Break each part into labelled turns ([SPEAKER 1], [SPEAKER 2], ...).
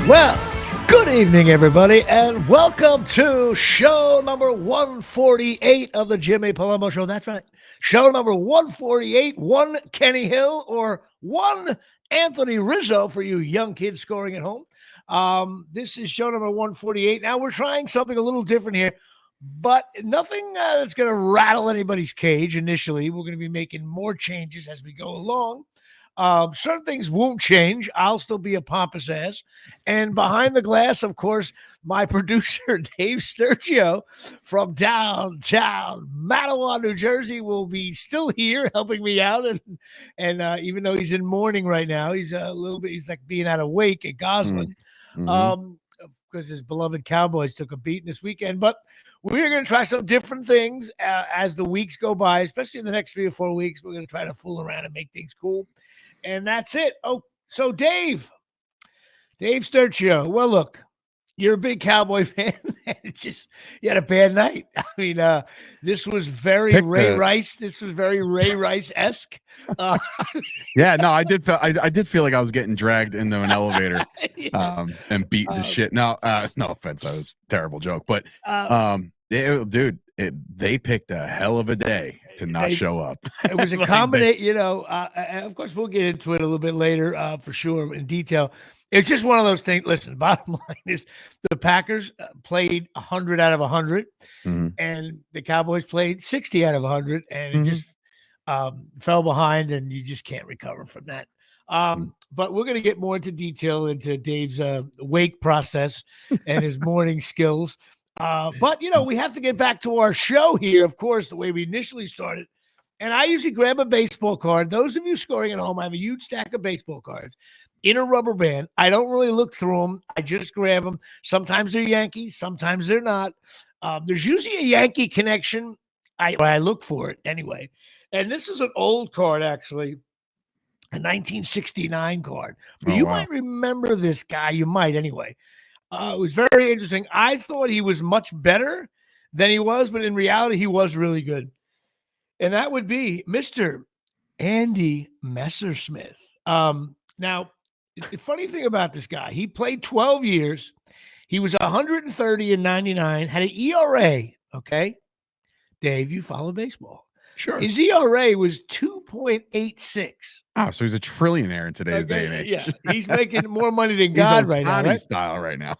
[SPEAKER 1] Well, good evening, everybody, and welcome to show number 148 of the Jimmy Palumbo Show. That's right. Show number 148, one Kenny Hill or one Anthony Rizzo for you young kids scoring at home. This is show number 148. Now, we're trying something a little different here, but nothing that's going to rattle anybody's cage initially. We're going to be making more changes as we go along. Certain things won't change. I'll still be a pompous ass. And behind the glass, of course, my producer, Dave Sturchio from downtown Mattawa, New Jersey, will be still here helping me out. And even though he's in mourning right now, he's like being out of wake at Gosling. Because his beloved Cowboys took a beating this weekend. But we're going to try some different things as the weeks go by, especially in the next 3 or 4 weeks. We're going to try to fool around and make things cool. And that's it. Oh, so Dave Sturchio. Well, look, you're a big Cowboy fan. It's just, you had a bad night. I mean, this was very Ray Rice. This was very Ray Rice-esque.
[SPEAKER 2] Yeah, no, I did feel like I was getting dragged into an elevator and beat the shit. No offense. That was a terrible joke. But, they picked a hell of a day to not show up.
[SPEAKER 1] It was a combination, of course, we'll get into it a little bit later for sure in detail. It's just one of those things. Listen, bottom line is the Packers played 100 out of 100, and the Cowboys played 60 out of 100, and it just fell behind, and you just can't recover from that. But we're going to get more into detail into Dave's wake process and his morning skills. But, we have to get back to our show here, of course, the way we initially started. And I usually grab a baseball card. Those of you scoring at home, I have a huge stack of baseball cards in a rubber band. I don't really look through them. I just grab them. Sometimes they're Yankees. Sometimes they're not. There's usually a Yankee connection. I look for it anyway. And this is an old card, actually, a 1969 card. But might remember this guy. You might anyway. It was very interesting. I thought he was much better than he was, but in reality, he was really good. And that would be Mr. Andy Messersmith. Now, the funny thing about this guy, he played 12 years. He was 130 and 99, had an ERA, okay? Dave, you follow baseball.
[SPEAKER 2] Sure.
[SPEAKER 1] His ERA was 2.86.
[SPEAKER 2] Oh, so he's a trillionaire in today's day and age.
[SPEAKER 1] Yeah, he's making more money than God right now. Right?
[SPEAKER 2] Style right now.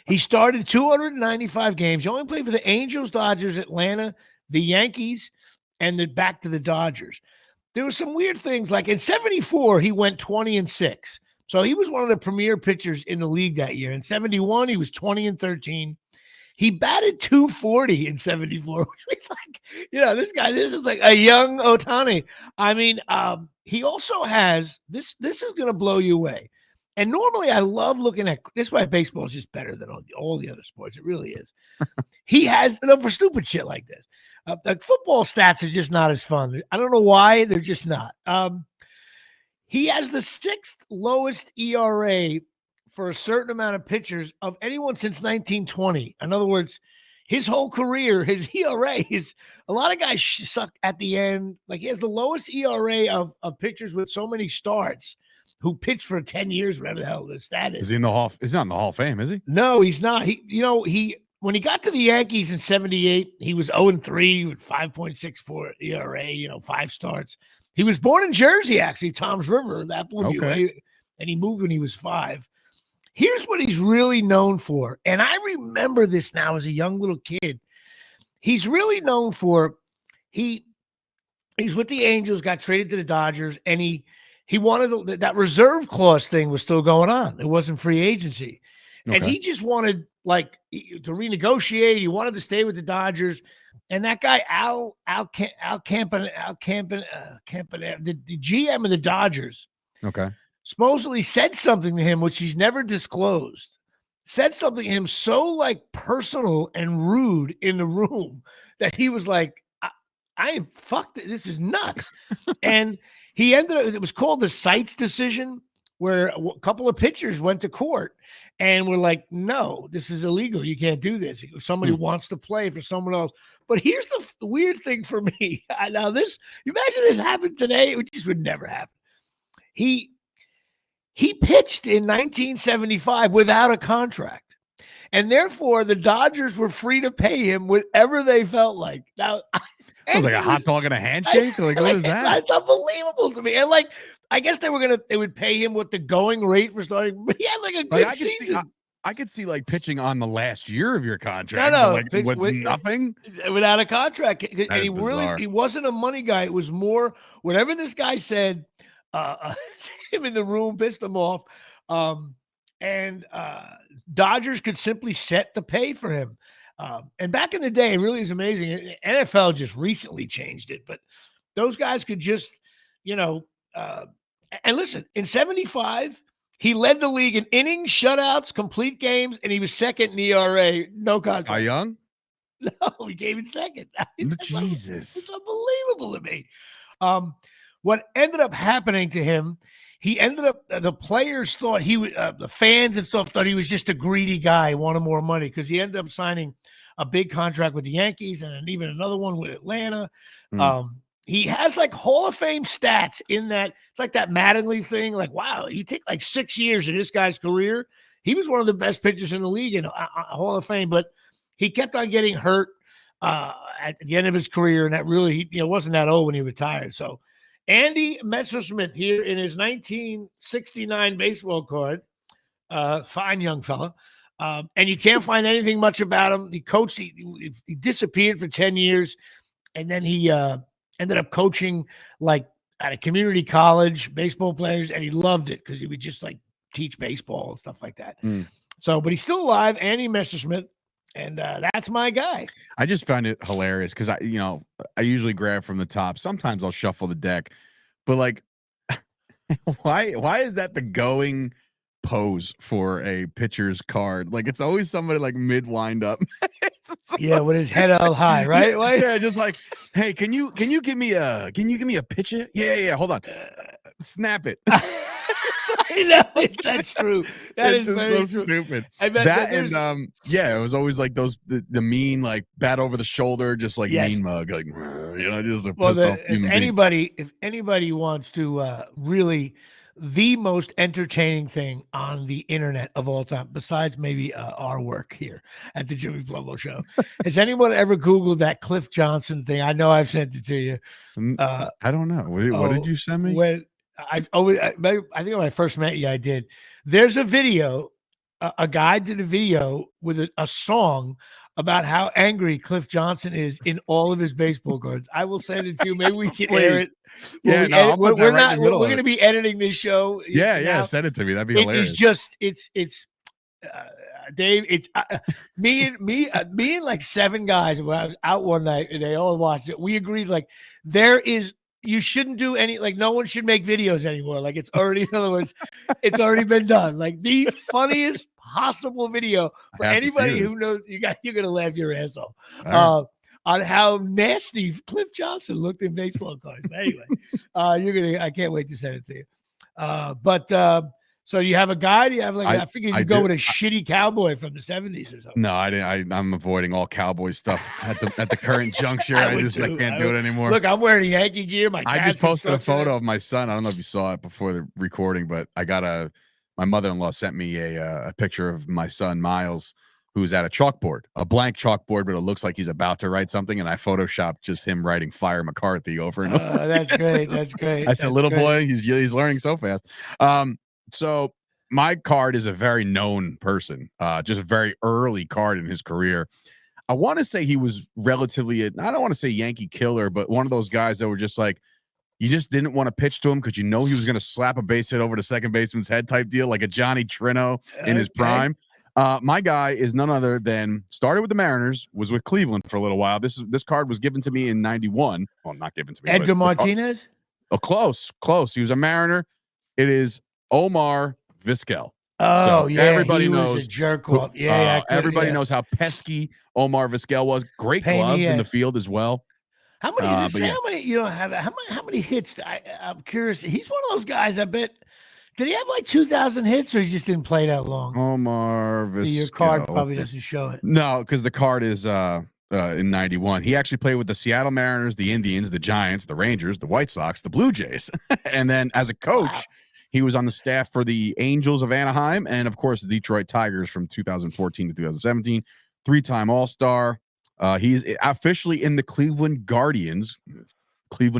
[SPEAKER 1] He started 295 games. He only played for the Angels, Dodgers, Atlanta, the Yankees, and then back to the Dodgers. There were some weird things. Like in 74, he went 20-6. So he was one of the premier pitchers in the league that year. In 71, he was 20-13. He batted 240 in 74, which was like, this is like a young Ohtani. I mean, he also has, this is going to blow you away. And normally I love looking at, this is why baseball is just better than all the other sports. It really is. He has, for stupid shit like this. Like football stats are just not as fun. I don't know why, they're just not. He has the 6th lowest ERA for a certain amount of pitchers of anyone since 1920. In other words, his whole career, his ERA is, a lot of guys suck at the end. Like he has the lowest ERA of pitchers with so many starts who pitched for 10 years, whatever the hell the stat is.
[SPEAKER 2] Is he in the Hall? He's not in the Hall of Fame, is he?
[SPEAKER 1] No, he's not. When he got to the Yankees in 78, he was 0-3 with 5.64 ERA, 5 starts. He was born in Jersey, actually, Tom's River, that blew me away. And he moved when he was 5. Here's what he's really known for. And I remember this now as a young little kid. He's really known for, he's with the Angels, got traded to the Dodgers, and he wanted that reserve clause thing was still going on. It wasn't free agency. And he just wanted to renegotiate. He wanted to stay with the Dodgers. And that guy, Al Campan, the GM of the Dodgers, supposedly said something to him, which he's never disclosed, said something to him so personal and rude in the room that he was like, I am fucked. This is nuts. And he ended up, it was called the Sites decision, where a couple of pitchers went to court and were like, no, this is illegal. You can't do this. If somebody wants to play for someone else. But here's the weird thing for me. Now you imagine this happened today, which just would never happen. He he pitched in 1975 without a contract. And therefore, the Dodgers were free to pay him whatever they felt like. Now,
[SPEAKER 2] it was like a hot dog and a handshake. Like, what is that?
[SPEAKER 1] It's unbelievable to me. And like, I guess they would pay him what the going rate for starting. But he had like a good season.
[SPEAKER 2] I could see like pitching on the last year of your contract.
[SPEAKER 1] No,
[SPEAKER 2] like with nothing,
[SPEAKER 1] without a contract. And he wasn't a money guy. It was more whatever this guy said. Him in the room pissed him off. And Dodgers could simply set the pay for him. And back in the day, it really is amazing. NFL just recently changed it, but those guys could just, and listen, in 75, he led the league in innings, shutouts, complete games, and he was second in ERA. No contract.
[SPEAKER 2] Cy Young?
[SPEAKER 1] No, he came in second.
[SPEAKER 2] Jesus.
[SPEAKER 1] It's unbelievable to me. What ended up happening to him, he ended up, the players thought he would, the fans and stuff thought he was just a greedy guy, wanted more money, because he ended up signing a big contract with the Yankees and even another one with Atlanta. He has like Hall of Fame stats in that. It's like that Mattingly thing. Like, wow, you take like 6 years of this guy's career. He was one of the best pitchers in the league in Hall of Fame, but he kept on getting hurt at the end of his career. And that really, wasn't that old when he retired. So Andy Messersmith here in his 1969 baseball card. Fine young fella. And you can't find anything much about him. He coached, he disappeared for 10 years. And then he ended up coaching like at a community college, baseball players, and he loved it because he would just like teach baseball and stuff like that. So, but he's still alive, Andy Messersmith, and that's my guy.
[SPEAKER 2] I just found it hilarious because I usually grab from the top. Sometimes I'll shuffle the deck, but like, why is that the going pose for a pitcher's card? Like, it's always somebody like mid wind up.
[SPEAKER 1] Yeah, with his head held high, right?
[SPEAKER 2] Yeah, just like, hey, can you give me a pitcher? Yeah, hold on, snap it.
[SPEAKER 1] I know, that's true. That is very
[SPEAKER 2] so
[SPEAKER 1] true.
[SPEAKER 2] Stupid. I bet that and it was always like those the mean like bat over the shoulder, just like mean mug, like just a pissed off human being.
[SPEAKER 1] If anybody wants to really the most entertaining thing on the internet of all time, besides maybe our work here at the Jimmy Palumbo Show. Has anyone ever Googled that Cliff Johnson thing? I know I've sent it to you.
[SPEAKER 2] I don't know. What did you send me?
[SPEAKER 1] When I think when I first met you, I did. There's a video, a guy did a video with a song about how angry Cliff Johnson is in all of his baseball cards. I will send it to you. Maybe we can air it.
[SPEAKER 2] We're
[SPEAKER 1] going to be editing this show.
[SPEAKER 2] Yeah. Send it to me. That'd be hilarious.
[SPEAKER 1] It's Dave. It's me and like 7 guys. When I was out one night and they all watched it, we agreed like you shouldn't do any, like no one should make videos anymore. Like it's already, in other words, it's already been done. Like the funniest possible video for anybody who knows. You're gonna laugh your ass off on how nasty Cliff Johnson looked in baseball cards. But anyway, I can't wait to send it to you. So you have a guy? Do you have like I figured you go with a shitty cowboy from the 70s or something?
[SPEAKER 2] No, I didn't. I'm avoiding all cowboy stuff at the current juncture. I can't do it anymore.
[SPEAKER 1] Look, I'm wearing Yankee gear.
[SPEAKER 2] I just posted a photo of my son. I don't know if you saw it before the recording, but my mother-in-law sent me a picture of my son Miles, who's at a chalkboard, a blank chalkboard, but it looks like he's about to write something, and I photoshopped just him writing "Fire McCarthy" over and over.
[SPEAKER 1] That's great. That's great.
[SPEAKER 2] I said, "Little boy, he's learning so fast." So my card is a very known person, just a very early card in his career. I want to say he was relatively, I don't want to say Yankee killer, but one of those guys that were just like, you just didn't want to pitch to him because he was going to slap a base hit over the second baseman's head type deal, like a Johnny Trino in his prime. My guy is none other than started with the Mariners, was with Cleveland for a little while. This card was given to me in 91. Well, not given to me.
[SPEAKER 1] Edgar Martinez?
[SPEAKER 2] Close. He was a Mariner. It is Omar Vizquel.
[SPEAKER 1] Oh, so yeah.
[SPEAKER 2] Everybody knows
[SPEAKER 1] a jerk off.
[SPEAKER 2] Everybody knows how pesky Omar Vizquel was. Great glove in the field as well.
[SPEAKER 1] How many you don't have? How many hits? I'm curious. He's one of those guys. I bet. Did he have like 2,000 hits, or he just didn't play that long?
[SPEAKER 2] Omar Vizquel.
[SPEAKER 1] So your card probably doesn't show it.
[SPEAKER 2] No, because the card is in 91. He actually played with the Seattle Mariners, the Indians, the Giants, the Rangers, the White Sox, the Blue Jays, and then as a coach. Wow. He was on the staff for the Angels of Anaheim and, of course, the Detroit Tigers from 2014 to 2017. 3-time All-Star. He's officially in the Cleveland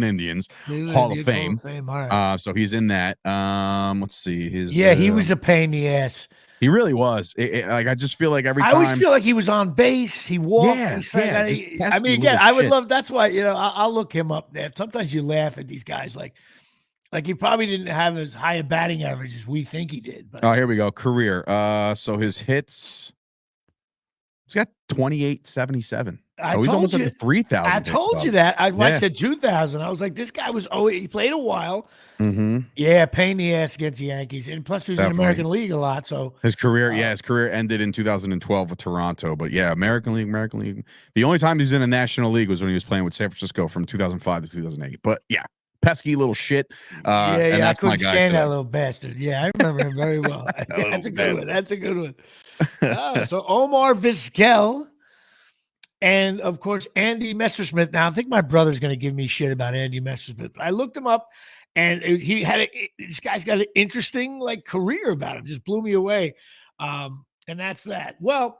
[SPEAKER 2] Indians Hall of Fame.
[SPEAKER 1] All right.
[SPEAKER 2] So he's in that. Let's see.
[SPEAKER 1] He was a pain in the ass.
[SPEAKER 2] He really was. Like I just feel like every time.
[SPEAKER 1] I always feel like he was on base. He walked. I mean, again, I would love. That's why I'll look him up there. Sometimes you laugh at these guys, like he probably didn't have as high a batting average as we think he did. But
[SPEAKER 2] here we go. Career. So his hits. He's got 2877. So he's almost at the 3,000.
[SPEAKER 1] I told you that. I said 2,000. I was like, this guy was he played a while.
[SPEAKER 2] Mm-hmm.
[SPEAKER 1] Yeah, pain in the ass against the Yankees. And plus he was in the American League a lot. So
[SPEAKER 2] his career ended in 2012 with Toronto. But yeah, American League. The only time he was in a National League was when he was playing with San Francisco from 2005 to 2008. But yeah, pesky little shit. And that's
[SPEAKER 1] I couldn't
[SPEAKER 2] my guy.
[SPEAKER 1] Stand that little bastard. Yeah, I remember him very well. That's a good one. That's a good one. So Omar Vizquel and, of course, Andy Messersmith. Now, I think my brother's going to give me shit about Andy Messersmith. I looked him up, and this guy's got an interesting career about him. Just blew me away. And that's that. Well,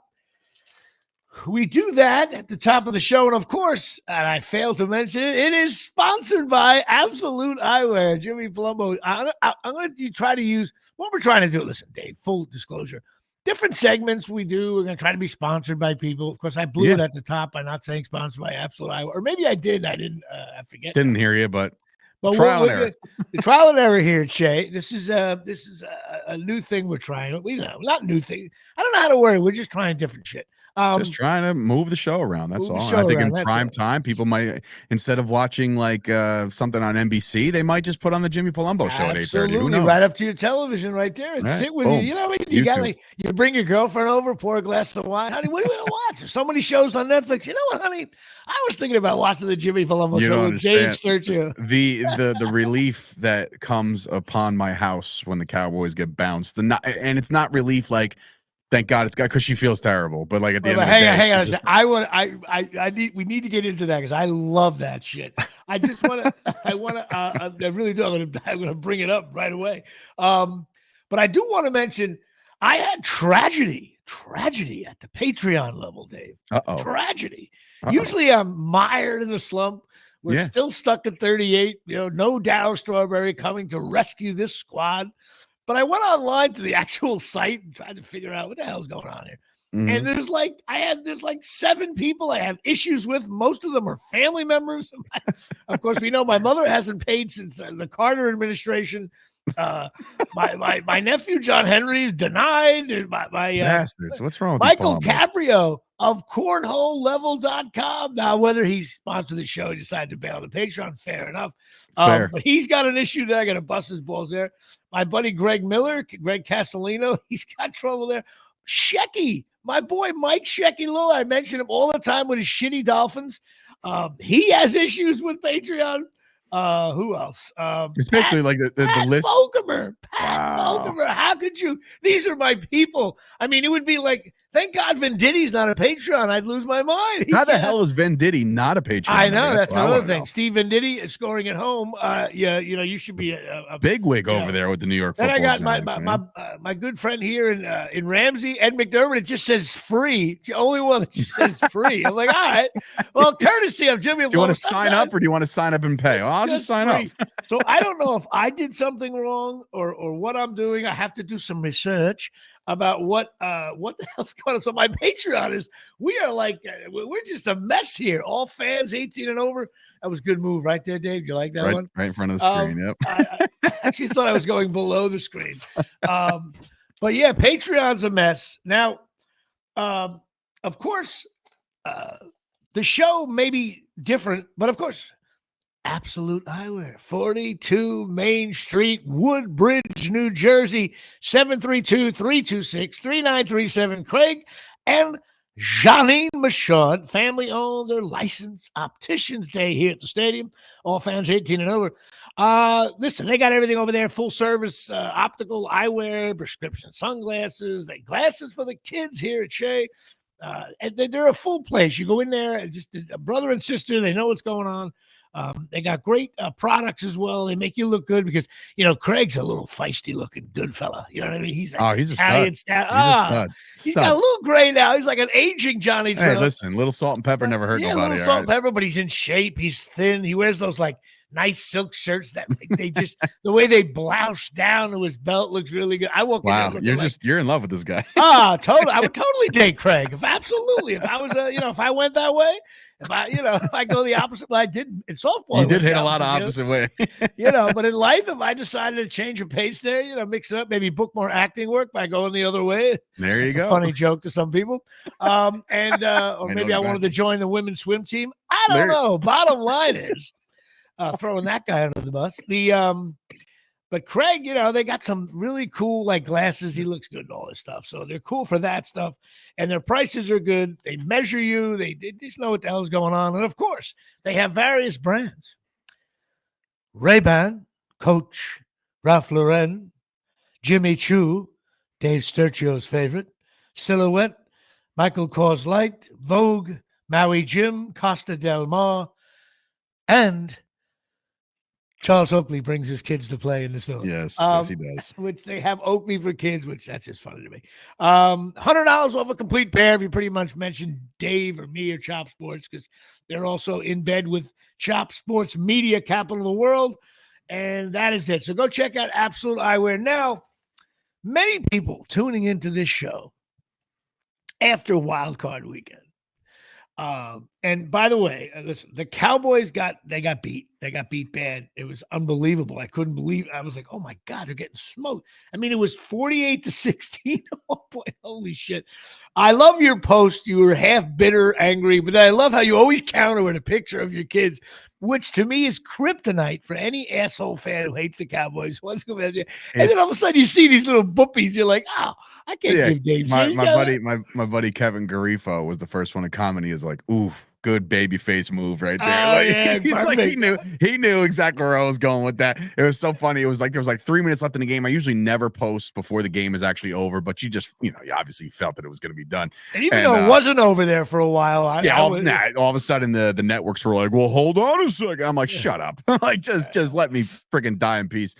[SPEAKER 1] we do that at the top of the show. And, of course, and I failed to mention it, it is sponsored by Absolute Eyewear. Jimmy Palumbo. I'm going to try to use what we're trying to do. Listen, Dave, full disclosure. Different segments we do. We're going to try to be sponsored by people. Of course, I blew it at the top by not saying sponsored by Absolute Eyewear. Or maybe I did. I didn't. I forget.
[SPEAKER 2] Didn't hear you, but trial and error.
[SPEAKER 1] The trial and error here, Shay. This is a new thing we're trying. We know, not new thing. I don't know how to word it. We're just trying different shit.
[SPEAKER 2] Just trying to move the show around. That's all. I think in prime time, people might, instead of watching something on NBC, they might just put on the Jimmy Palumbo Show at 8:30. Who knows?
[SPEAKER 1] Right up to your television right there and sit with you. You know, you got you bring your girlfriend over, pour a glass of wine. Honey, what do you want to watch? There's so many shows on Netflix. You know what, honey? I was thinking about watching the Jimmy Palumbo Show with Dave Sturchio.
[SPEAKER 2] The relief that comes upon my house when the Cowboys get bounced, and it's not relief like, thank God it's got, because she feels terrible. But at the end of the day,
[SPEAKER 1] hang on. We need to get into that because I love that shit. I just want to. I really do. I'm going to bring it up right away. But I do want to mention I had tragedy at the Patreon level, Dave. Tragedy. Usually I'm mired in the slump. We're still stuck at 38. No Darryl Strawberry coming to rescue this squad. But I went online to the actual site and tried to figure out what the hell's going on here. Mm-hmm. And there's 7 people I have issues with. Most of them are family members. Of course, we know my mother hasn't paid since the Carter administration. My nephew John Henry is denied. My
[SPEAKER 2] bastards. What's wrong with
[SPEAKER 1] Michael Caprio of cornholelevel.com. Now, whether he's sponsored the show, he decided to bail on the Patreon, fair enough. But he's got an issue there. I got to bust his balls there. My buddy Greg Castellino, he's got trouble there. Shecky, my boy Mike Shecky Little, I mention him all the time with his shitty Dolphins. He has issues with Patreon. Who else?
[SPEAKER 2] It's basically the list.
[SPEAKER 1] Pat Volkermer. How could you? These are my people. I mean, it would be like, thank God Venditti's not a Patreon. I'd lose my mind.
[SPEAKER 2] How the hell is Venditti not a Patreon?
[SPEAKER 1] I know that's another thing. Steve Venditti is scoring at home. You should be a
[SPEAKER 2] big wig over there with the New York.
[SPEAKER 1] Then I got my good friend here in Ramsey, Ed McDermott. It just says free. It's the only one that just says free. I'm like, all right. Well, courtesy of Jimmy.
[SPEAKER 2] Do you want to sign up or do you want to sign up and pay? I'll just sign up.
[SPEAKER 1] So I don't know if I did something wrong or what I'm doing. I have to do some research about what the hell's going on. So my Patreon is, we are we're just a mess here. All fans 18 and over. That was a good move right there, Dave. Do you like that one?
[SPEAKER 2] Right in front of the screen. Yep.
[SPEAKER 1] I actually thought I was going below the screen. But yeah, Patreon's a mess. Now, of course, the show may be different, but of course, Absolute Eyewear, 42 Main Street, Woodbridge, New Jersey, 732-326-3937. Craig and Janine Michaud, family owned. They're licensed opticians day here at the stadium. All fans 18 and over. Listen, they got everything over there. Full service optical eyewear, prescription sunglasses, they glasses for the kids here at Shea. And they're a full place. You go in there, just a brother and sister. They know what's going on. They got great products as well. They make you look good because, Craig's a little feisty looking good fella. You know what I mean? He's like
[SPEAKER 2] he's a
[SPEAKER 1] Italian
[SPEAKER 2] stud.
[SPEAKER 1] style.
[SPEAKER 2] He's a stud.
[SPEAKER 1] He's got a little gray now. He's like an aging Johnny
[SPEAKER 2] Hey,
[SPEAKER 1] Trump.
[SPEAKER 2] listen, little salt and pepper never hurt
[SPEAKER 1] Yeah,
[SPEAKER 2] nobody.
[SPEAKER 1] little salt and pepper, but he's in shape. He's thin. He wears those like nice silk shirts that they just the way they blouse down to his belt looks really good. I walk in there
[SPEAKER 2] you're in love with this guy.
[SPEAKER 1] Totally. I would totally date Craig. If I was if I went that way, if I go the opposite, well, I did in softball.
[SPEAKER 2] You did hit a lot of opposite way.
[SPEAKER 1] But in life, if I decided to change a pace there, mix it up, maybe book more acting work by going the other way.
[SPEAKER 2] There you go.
[SPEAKER 1] A funny joke to some people. Or maybe I wanted to join the women's swim team. I don't know. Bottom line is throwing that guy under the bus. But Craig, they got some really cool like glasses. He looks good and all this stuff. So they're cool for that stuff. And their prices are good. They measure you. They just know what the hell's going on. And of course, they have various brands. Ray-Ban, Coach, Ralph Lauren, Jimmy Choo, Dave Sturchio's favorite, Silhouette, Michael Kors Light, Vogue, Maui Jim, Costa Del Mar, and Charles Oakley brings his kids to play in the store.
[SPEAKER 2] Yes, yes, he does.
[SPEAKER 1] Which they have Oakley for kids, which that's just funny to me. $100 off a complete pair if you pretty much mention Dave or me or Chop Sports, because they're also in bed with Chop Sports Media, capital of the world. And that is it. So go check out Absolute Eyewear. Now, many people tuning into this show after Wild Card Weekend. And by the way, listen, the Cowboys got beat. They got beat bad. It was unbelievable. I couldn't believe it. I was like, oh my God, they're getting smoked. I mean, it was 48-16. Oh boy, holy shit. I love your post. You were half bitter, angry, but I love how you always counter with a picture of your kids, which to me is kryptonite for any asshole fan who hates the Cowboys. And then all of a sudden you see these little boopies. You're like, oh, I can't give Dave.
[SPEAKER 2] My buddy Kevin Garifo was the first one to comment. He is like, oof, good baby face move right there. He's like, he knew exactly where I was going with that. It was so funny. It was like there was like 3 minutes left in the game. I usually never post before the game is actually over, but you just, you obviously felt that it was going to be done.
[SPEAKER 1] And even though it wasn't over there for a while,
[SPEAKER 2] all of a sudden the networks were like, well, hold on a second. I'm like, shut up. Like, just let me freaking die in peace.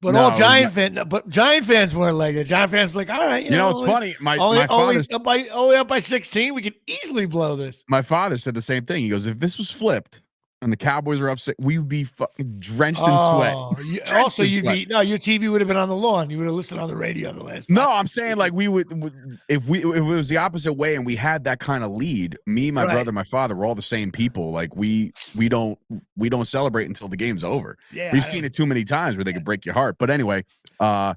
[SPEAKER 1] But all Giant fans weren't like it. Giant fans were like, all right,
[SPEAKER 2] it's funny. My
[SPEAKER 1] father only up by 16. We could easily blow this.
[SPEAKER 2] My father said the same thing. He goes, if this was flipped and the Cowboys were upset, we would be fucking drenched in sweat.
[SPEAKER 1] Your TV would have been on the lawn. You would have listened on the radio the last.
[SPEAKER 2] No, I'm saying like we would if it was the opposite way and we had that kind of lead. Me, my brother, my father, we're all the same people. Like we don't celebrate until the game's over. Yeah, we've seen it too many times where they could break your heart. But anyway, my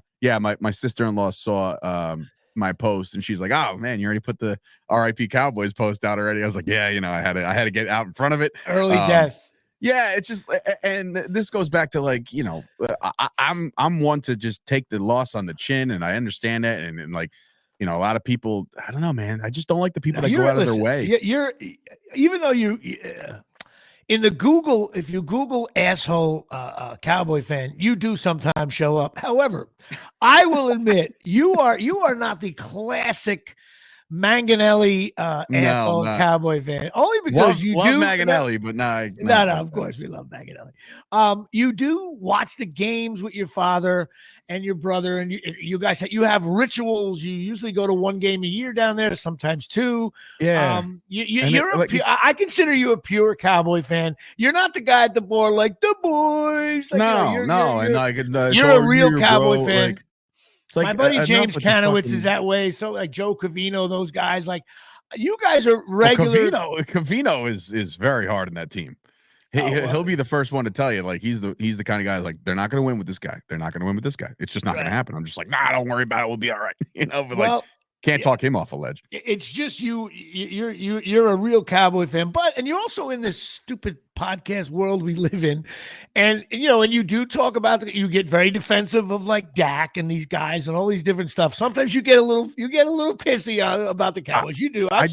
[SPEAKER 2] sister-in-law saw my post and she's like, oh man, you already put the RIP Cowboys post out already. I was like, yeah, I had to get out in front of it.
[SPEAKER 1] Early death.
[SPEAKER 2] Yeah, it's just, and this goes back to like, I'm one to just take the loss on the chin, and I understand that, and like, a lot of people, I don't know, man, I just don't like the people that go out of their way.
[SPEAKER 1] Even though in the Google, if you Google asshole Cowboy fan, you do sometimes show up. However, I will admit you are not the classic Manganelli asshole Cowboy fan. Only because you love
[SPEAKER 2] Manganelli, but
[SPEAKER 1] no, of course we love Manganelli. You do watch the games with your father and your brother, and you guys have rituals. You usually go to one game a year down there, sometimes two.
[SPEAKER 2] Yeah.
[SPEAKER 1] I consider you a pure Cowboy fan. You're not the guy at the bar like the boys. Like, you're a real Cowboy fan. Like, my buddy James Kanowitz is that way. So like Joe Covino, those guys, like you guys are regular.
[SPEAKER 2] Covino is very hard in that team. He'll be the first one to tell you, like he's the kind of guy like they're not going to win with this guy. They're not going to win with this guy. It's just not going to happen. I'm just like, nah, don't worry about it. We'll be all right. But can't talk him off a ledge.
[SPEAKER 1] It's just you're a real Cowboy fan, and you're also in this stupid podcast world we live in, and and you do talk about you get very defensive of like Dak and these guys and all these different stuff. Sometimes you get a little pissy about the Cowboys. You do. I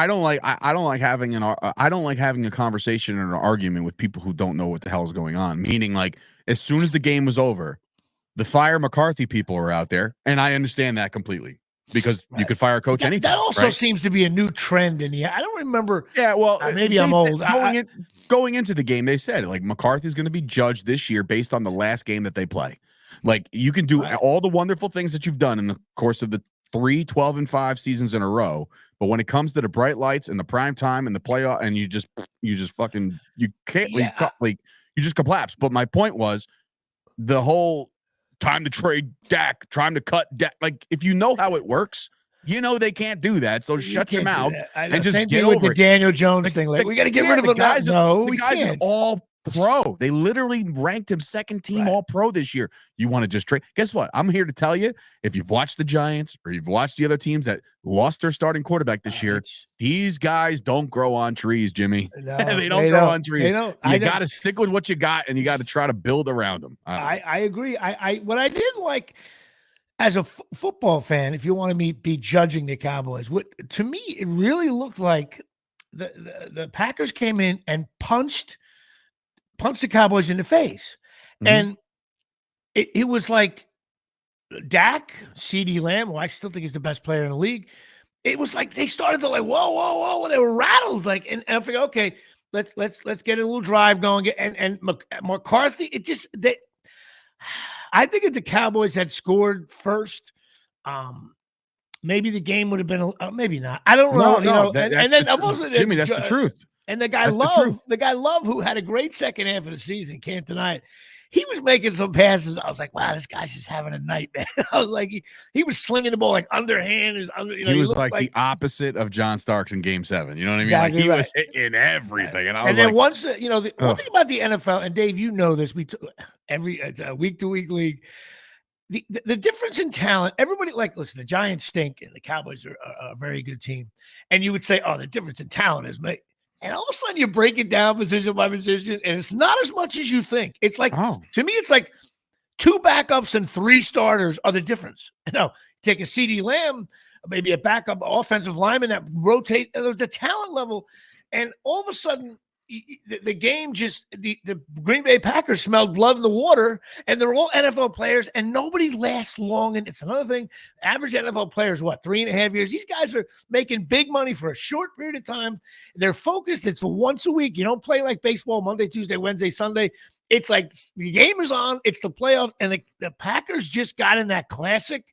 [SPEAKER 2] don't like having a conversation or an argument with people who don't know what the hell is going on. Meaning, like as soon as the game was over, the Fire McCarthy people were out there, and I understand that completely. because you could fire a coach anytime.
[SPEAKER 1] That also
[SPEAKER 2] right?
[SPEAKER 1] seems to be a new trend in the. I don't remember.
[SPEAKER 2] Yeah, well,
[SPEAKER 1] Maybe I'm old.
[SPEAKER 2] Going into the game, they said like McCarthy's going to be judged this year based on the last game that they play. Like you can do all the wonderful things that you've done in the course of the 3, 12-5 seasons in a row, but when it comes to the bright lights and the prime time and the playoff, and you just fucking you can't you just collapse. But my point was the whole time to trade Dak, trying to cut Dak. Like if you know how it works. They can't do that, so shut your mouths and just
[SPEAKER 1] Same
[SPEAKER 2] get
[SPEAKER 1] thing with
[SPEAKER 2] over
[SPEAKER 1] the Daniel Jones thing. Like we got to get rid of him.
[SPEAKER 2] Guys,
[SPEAKER 1] no,
[SPEAKER 2] the guys are all pro. They literally ranked him second team all pro this year. You want to just trade? Guess what? I'm here to tell you, if you've watched the Giants or you've watched the other teams that lost their starting quarterback this year, these guys don't grow on trees, Jimmy.
[SPEAKER 1] No,
[SPEAKER 2] they don't grow on trees. You got to stick with what you got, and you got to try to build around them.
[SPEAKER 1] I agree. What I did like as a football fan, if you want to be judging the Cowboys, to me it really looked like the Packers came in and punched the Cowboys in the face, and it was like Dak, CeeDee Lamb, who I still think is the best player in the league. It was like they started to like whoa, they were rattled and I figured, okay, let's get a little drive going, and McCarthy, I think if the Cowboys had scored first, maybe the game would have been maybe not. I don't know.
[SPEAKER 2] No,
[SPEAKER 1] Jimmy,
[SPEAKER 2] that's the truth.
[SPEAKER 1] And the guy Love, who had a great second half of the season, can't deny it. He was making some passes. I was like, wow, this guy's just having a night, man. I was like, he was slinging the ball like underhand.
[SPEAKER 2] He was like the opposite of John Starks in Game 7. You know what I mean?
[SPEAKER 1] Exactly
[SPEAKER 2] like he was hitting everything. And I was
[SPEAKER 1] then once, the one thing about the NFL, and Dave, you know this, it's a week-to-week league. The difference in talent, everybody listen, the Giants stink and the Cowboys are a very good team. And you would say, oh, the difference in talent is and all of a sudden you break it down position by position, and it's not as much as you think. It's like, to me, it's like 2 backups and 3 starters are the difference. Take a CeeDee Lamb, maybe a backup offensive lineman that rotate the talent level, and all of a sudden the game the Green Bay Packers smelled blood in the water, and they're all NFL players, and nobody lasts long. And it's another thing. Average NFL players, 3.5 years? These guys are making big money for a short period of time. They're focused. It's once a week. You don't play like baseball Monday, Tuesday, Wednesday, Sunday. It's like the game is on. It's the playoff, and the Packers just got in that classic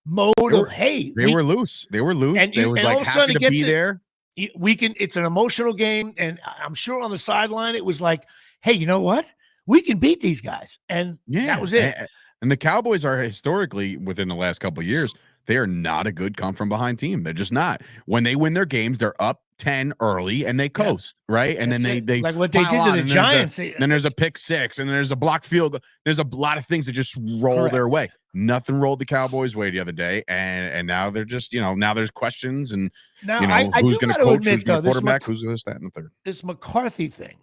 [SPEAKER 1] mode of, hey,
[SPEAKER 2] they were loose. They were loose.
[SPEAKER 1] And
[SPEAKER 2] they was like happy to be there.
[SPEAKER 1] It's an emotional game, and I'm sure on the sideline it was like, hey, you know what? We can beat these guys. And that was it.
[SPEAKER 2] And the Cowboys are historically, within the last couple of years, they are not a good come from behind team. They're just not. When they win their games, they're up 10 early and they coast, right? And then they
[SPEAKER 1] like what they did to the Giants.
[SPEAKER 2] Then there's a pick 6, and then there's a block field. There's a lot of things that just roll their way. Nothing rolled the Cowboys' way the other day, and now they're just now there's questions, and who's going to coach, who's going to quarterback, who's this, that, and the third.
[SPEAKER 1] This McCarthy thing,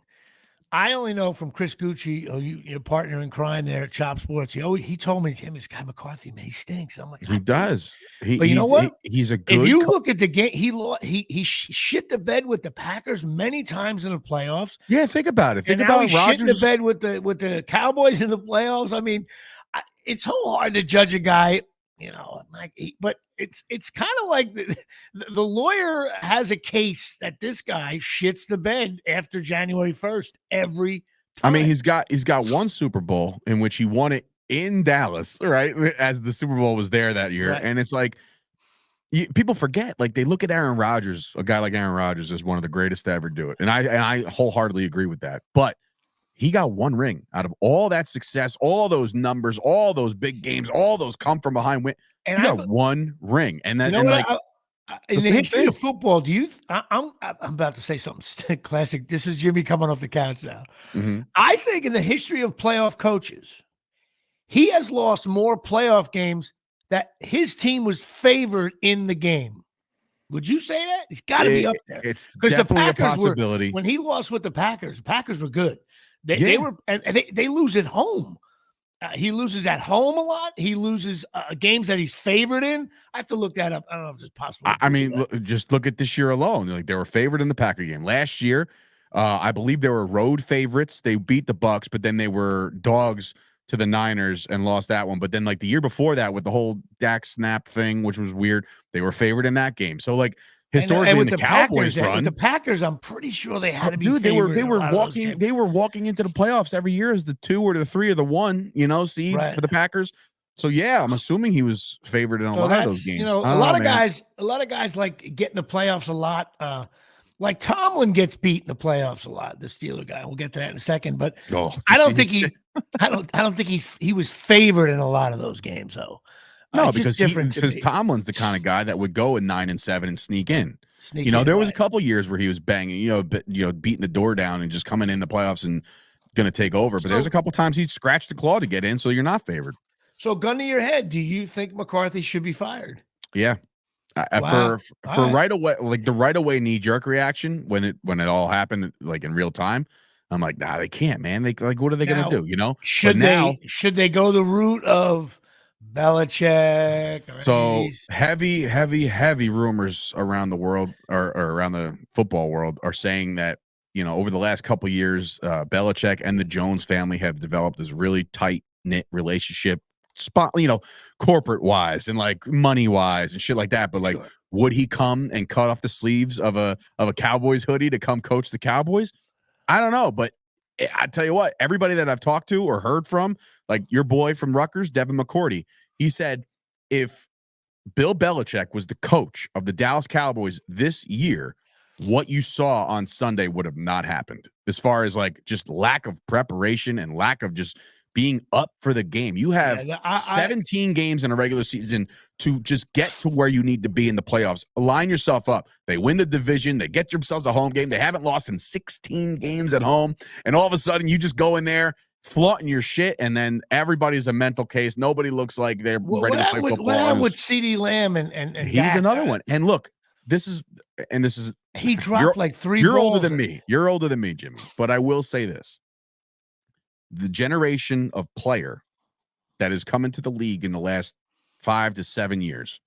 [SPEAKER 1] I only know from Chris Gucci, your partner in crime there at Chop Sports. He told me, Tim, this guy McCarthy, man, he stinks. I'm like,
[SPEAKER 2] he does.
[SPEAKER 1] But you know what?
[SPEAKER 2] He's a good.
[SPEAKER 1] If you look at the game, he shit the bed with the Packers many times in the playoffs.
[SPEAKER 2] Yeah, think about it. Think
[SPEAKER 1] and
[SPEAKER 2] about
[SPEAKER 1] now he's
[SPEAKER 2] Rodgers.
[SPEAKER 1] shit the bed with the Cowboys in the playoffs. I mean, it's so hard to judge a guy, but it's kind of like the lawyer has a case that this guy shits the bed after January 1st every time.
[SPEAKER 2] I mean, he's got one Super Bowl in which he won it in Dallas, right? As the Super Bowl was there that year. Right. And it's like, people forget, like they look at Aaron Rodgers, a guy like Aaron Rodgers as one of the greatest to ever do it. And I wholeheartedly agree with that. But he got 1 ring out of all that success, all those numbers, all those big games, all those come from behind win. And he got 1 ring. And then, in the
[SPEAKER 1] history of football, I'm about to say something classic. This is Jimmy coming off the couch now. Mm-hmm. I think in the history of playoff coaches, he has lost more playoff games that his team was favored in the game. Would you say that? He's got to be up there.
[SPEAKER 2] It's definitely a possibility.
[SPEAKER 1] When he lost with the Packers were good. They were, and they lose at home. He loses at home a lot. He loses games that he's favored in. I have to look that up. I don't know if it's possible.
[SPEAKER 2] I mean, just look at this year alone. Like they were favored in the Packer game last year. I believe they were road favorites. They beat the Bucks, but then they were dogs to the Niners and lost that one. But then like the year before that with the whole Dak snap thing, which was weird, they were favored in that game. So like historically
[SPEAKER 1] and
[SPEAKER 2] in
[SPEAKER 1] with
[SPEAKER 2] the
[SPEAKER 1] the
[SPEAKER 2] Cowboys
[SPEAKER 1] Packers,
[SPEAKER 2] run,
[SPEAKER 1] with the Packers, I'm pretty sure they had to be
[SPEAKER 2] dude, they
[SPEAKER 1] favored in a
[SPEAKER 2] were
[SPEAKER 1] lot of those
[SPEAKER 2] walking
[SPEAKER 1] games.
[SPEAKER 2] they were walking into the playoffs every year as the 2 or the 3 or the 1, seeds for the Packers. So yeah, I'm assuming he was favored in a lot of those games.
[SPEAKER 1] A lot of guys like get in the playoffs a lot. Like Tomlin gets beat in the playoffs a lot. The Steeler guy. We'll get to that in a second. But I don't think I don't think he was favored in a lot of those games though.
[SPEAKER 2] No, because Tomlin's the kind of guy that would go at 9-7 and sneak in. There was a couple years where he was banging, beating the door down and just coming in the playoffs and going to take over. But there's a couple times he scratched the claw to get in, so you're not favored.
[SPEAKER 1] So, gun to your head, do you think McCarthy should be fired?
[SPEAKER 2] Yeah.
[SPEAKER 1] Wow.
[SPEAKER 2] For right away, like the right away knee jerk reaction when it all happened, like in real time, I'm like, nah, they can't, man. They like, what are they going to do?
[SPEAKER 1] Should they go the route of Belichick?
[SPEAKER 2] So heavy rumors around the world or around the football world are saying that over the last couple of years, Belichick and the Jones family have developed this really tight knit relationship. Corporate wise and like money wise and shit like that. But like, would he come and cut off the sleeves of a Cowboys hoodie to come coach the Cowboys? I don't know, but I tell you what, everybody that I've talked to or heard from, like your boy from Rutgers, Devin McCourty, he said if Bill Belichick was the coach of the Dallas Cowboys this year, what you saw on Sunday would have not happened as far as like just lack of preparation and lack of just being up for the game. You have 17 games in a regular season to just get to where you need to be in the playoffs. Align yourself up. They win the division. They get themselves a home game. They haven't lost in 16 games at home. And all of a sudden you just go in there flaunting your shit, and then everybody's a mental case. Nobody looks like they're ready to play football.
[SPEAKER 1] What happened with CeeDee Lamb and
[SPEAKER 2] he's Dak? Another one. And look, this is
[SPEAKER 1] he dropped like 3
[SPEAKER 2] You're
[SPEAKER 1] balls.
[SPEAKER 2] older than me. You're older than me, Jimmy. But I will say this. The generation of player that has come into the league in the last 5 to 7 years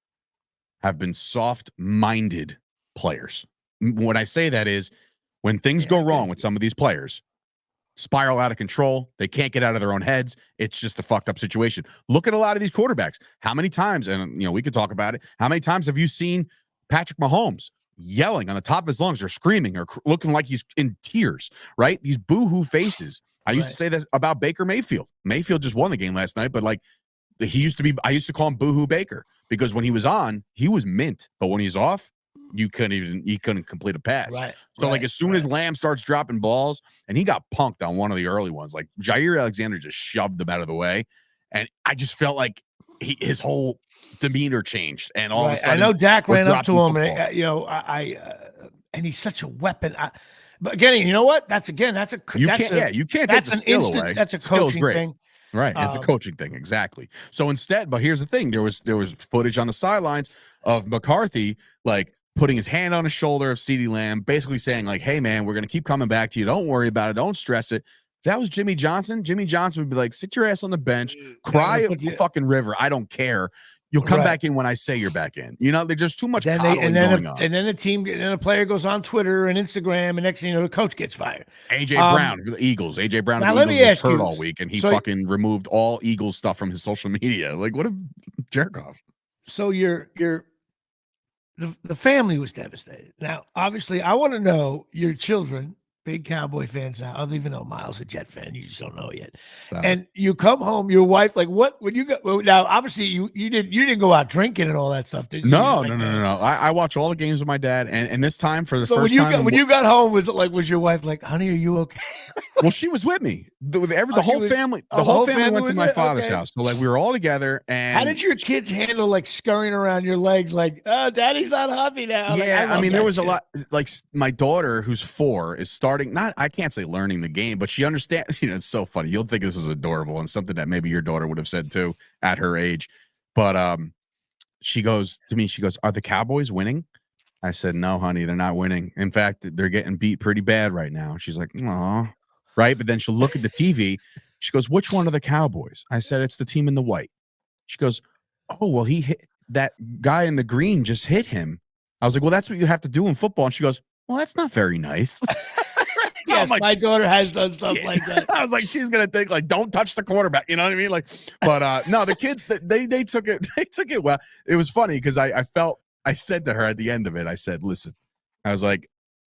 [SPEAKER 2] have been soft-minded players. What I say that is when things go wrong with some of these players, spiral out of control, they can't get out of their own heads. It's just a fucked up situation. Look at a lot of these quarterbacks. How many times, and we could talk about it, how many times have you seen Patrick Mahomes yelling on the top of his lungs or screaming or looking like he's in tears, right? These boo-hoo faces. I used to say this about Baker Mayfield. Mayfield just won the game last night, but like I used to call him Boohoo Baker because when he was on, he was mint, but when he's off, he couldn't complete a pass. So like as soon as Lamb starts dropping balls, and he got punked on one of the early ones, like Jair Alexander just shoved them out of the way, and I just felt like his whole demeanor changed, and all of a sudden
[SPEAKER 1] I know Dak ran up to him, and he's such a weapon. But again, you know what? That's a you can't take the skill away. That's a coaching thing.
[SPEAKER 2] Right. It's a coaching thing. Exactly. So instead, but here's the thing. There was footage on the sidelines of McCarthy, like putting his hand on his shoulder of CeeDee Lamb, basically saying like, hey man, we're going to keep coming back to you. Don't worry about it. Don't stress it. If that was Jimmy Johnson. Jimmy Johnson would be like, sit your ass on the bench, cry a fucking river. I don't care. You'll come back in when I say you're back in. There's just too much coddling going on.
[SPEAKER 1] And then a player goes on Twitter and Instagram, and next thing you know, the coach gets fired.
[SPEAKER 2] AJ Brown for the Eagles. AJ Brown of the Eagles was hurt all week, and he fucking removed all Eagles stuff from his social media. Like, what a jerk off.
[SPEAKER 1] So the family was devastated. Now, obviously, I want to know your children. Big Cowboy fans now. I don't even know Miles a Jet fan. You just don't know yet. And you come home, your wife, like what? When you got now, obviously you didn't go out drinking and all that stuff, did you?
[SPEAKER 2] No. I watch all the games with my dad, and this time for the first time.
[SPEAKER 1] When you got home, was your wife like, honey, are you okay?
[SPEAKER 2] Well, she was with me. The whole family went to my father's house. So like we were all together. And
[SPEAKER 1] how did your kids handle like scurrying around your legs, like, oh, daddy's not happy now?
[SPEAKER 2] Yeah, I mean, there was a lot. Like my daughter, who's 4, is starting. I can't say learning the game, but she understands. It's so funny. You'll think this is adorable and something that maybe your daughter would have said too at her age. But she goes to me. She goes, "Are the Cowboys winning?" I said, "No, honey, they're not winning. In fact, they're getting beat pretty bad right now." She's like, "Aw." Right, but then she'll look at the TV. She goes, "Which one are the Cowboys?" I said, "It's the team in the white." She goes, "Oh, well, he hit that guy in the green. Just hit him." I was like, "Well, that's what you have to do in football." And she goes, "Well, that's not very nice."
[SPEAKER 1] Yes,
[SPEAKER 2] like,
[SPEAKER 1] my daughter has done stuff like that.
[SPEAKER 2] I was like, she's gonna think like, don't touch the quarterback. You know what I mean? Like, but no, the kids they took it. They took it well. It was funny because I said to her at the end of it, I said, listen, I was like,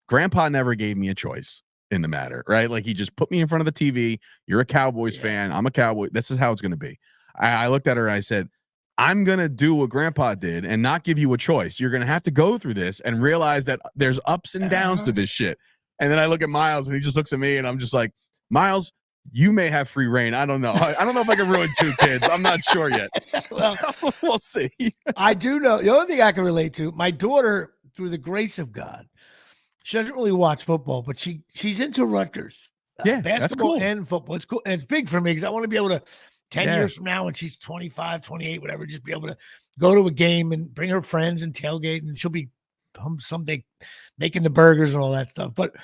[SPEAKER 2] Grandpa never gave me a choice in the matter, right? Like he just put me in front of the TV. You're a Cowboys fan. I'm a Cowboy. This is how it's gonna be. I looked at her and I said, I'm going to do what Grandpa did and not give you a choice. You're going to have to go through this and realize that there's ups and downs to this shit. And then I look at Miles and he just looks at me and I'm just like, Miles, you may have free reign. I don't know. I don't know if I can ruin 2 kids. I'm not sure yet.
[SPEAKER 1] Well,
[SPEAKER 2] so we'll see.
[SPEAKER 1] I do know. The only thing I can relate to, my daughter, through the grace of God, she doesn't really watch football, but she's into Rutgers.
[SPEAKER 2] Yeah,
[SPEAKER 1] basketball
[SPEAKER 2] that's cool.
[SPEAKER 1] and football. It's cool. And it's big for me because I want to be able to 10 years from now when she's 25, 28, whatever, just be able to go to a game and bring her friends and tailgate, and she'll be someday making the burgers and all that stuff. But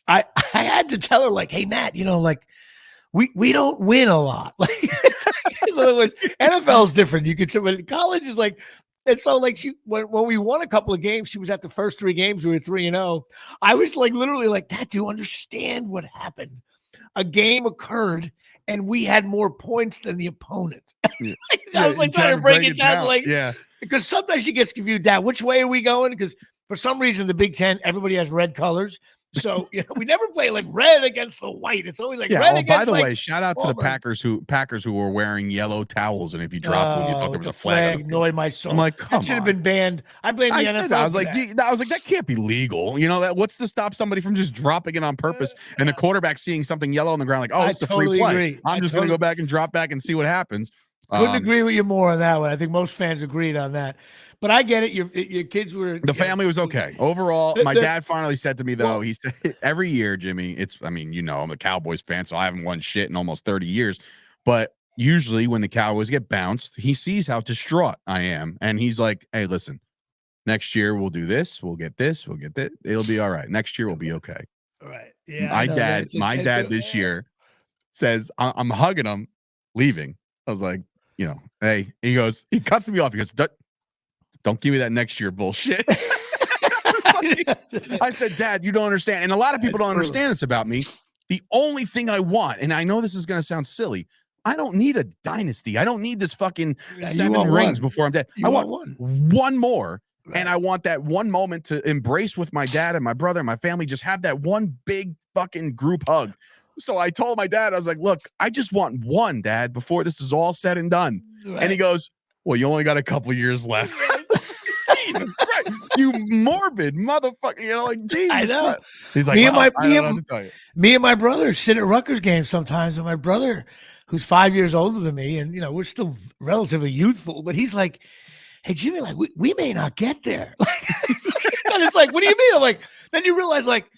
[SPEAKER 1] I had to tell her, like, hey, Nat, like we don't win a lot. Like, in other words, NFL is different. You could say, but college is like, and so like when we won a couple of games, she was at the first 3 games. We were 3-0. I was like, literally like, Dad, do you understand what happened? A game occurred and we had more points than the opponent.
[SPEAKER 2] Yeah.
[SPEAKER 1] I was like trying to break it down. Like,
[SPEAKER 2] yeah,
[SPEAKER 1] because sometimes she gets confused. Dad, which way are we going? Because for some reason, the Big Ten, everybody has red colors. So we never play like red against the white. It's always like red against.
[SPEAKER 2] By the
[SPEAKER 1] like,
[SPEAKER 2] way, shout out to the Packers who were wearing yellow towels, and if you dropped one, you thought there was a flag.
[SPEAKER 1] Annoyed my soul.
[SPEAKER 2] I'm like, come
[SPEAKER 1] that should have been banned. I blame the NFL.
[SPEAKER 2] I was like, that can't be legal. What's to stop somebody from just dropping it on purpose and the quarterback seeing something yellow on the ground, like, oh, it's a free play.
[SPEAKER 1] Agree.
[SPEAKER 2] I'm just going to go back and drop back and see what happens.
[SPEAKER 1] Couldn't agree with you more on that one. I think most fans agreed on that. But I get it. Your kids were.
[SPEAKER 2] The family was okay. Overall, my dad finally said to me, though, he said, every year, Jimmy, I'm a Cowboys fan, so I haven't won shit in almost 30 years. But usually when the Cowboys get bounced, he sees how distraught I am. And he's like, hey, listen, next year we'll do this. We'll get this. We'll get that. It'll be all right. Next year we'll be okay.
[SPEAKER 1] All right. Yeah.
[SPEAKER 2] My dad this year says, I'm hugging him, leaving. I was like, hey, he cuts me off. He goes, don't give me that next year bullshit. I said, Dad, you don't understand. And a lot of people don't understand this about me. The only thing I want, and I know this is going to sound silly, I don't need a dynasty. I don't need this fucking 7 rings before I'm dead. I want one more. Right. And I want that one moment to embrace with my dad and my brother and my family. Just have that one big fucking group hug. So I told my dad, I was like, look, I just want one, Dad, before this is all said and done. Right. And he goes, well, you only got a couple years left. Jesus Christ, you morbid motherfucker. Like, Jesus. I know. He's like,
[SPEAKER 1] me and my brother sit at Rutgers games sometimes. And my brother, who's 5 years older than me, and, we're still relatively youthful, but he's like, hey, Jimmy, like, we may not get there. And it's like, what do you mean? I'm like, then you realize, like,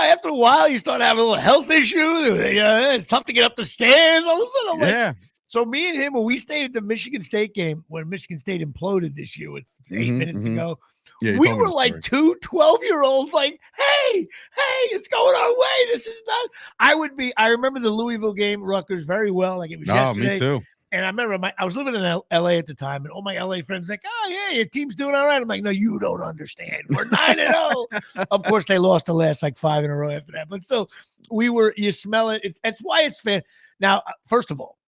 [SPEAKER 1] after a while, you start having a little health issues. It's tough to get up the stairs. All of a sudden, I'm like, so me and him, when we stayed at the Michigan State game, when Michigan State imploded this year with 8 minutes ago, we were like 2 12-year-olds like, hey, it's going our way. This is not. I remember the Louisville game, Rutgers, very well. Like it was yesterday.
[SPEAKER 2] Me too.
[SPEAKER 1] And I remember I was living in LA at the time, and all my LA friends like, oh, yeah, your team's doing all right. I'm like, no, you don't understand. We're 9-0. Of course, they lost the last like 5 in a row after that. But still, you smell it. It's why it's fan. Now, first of all,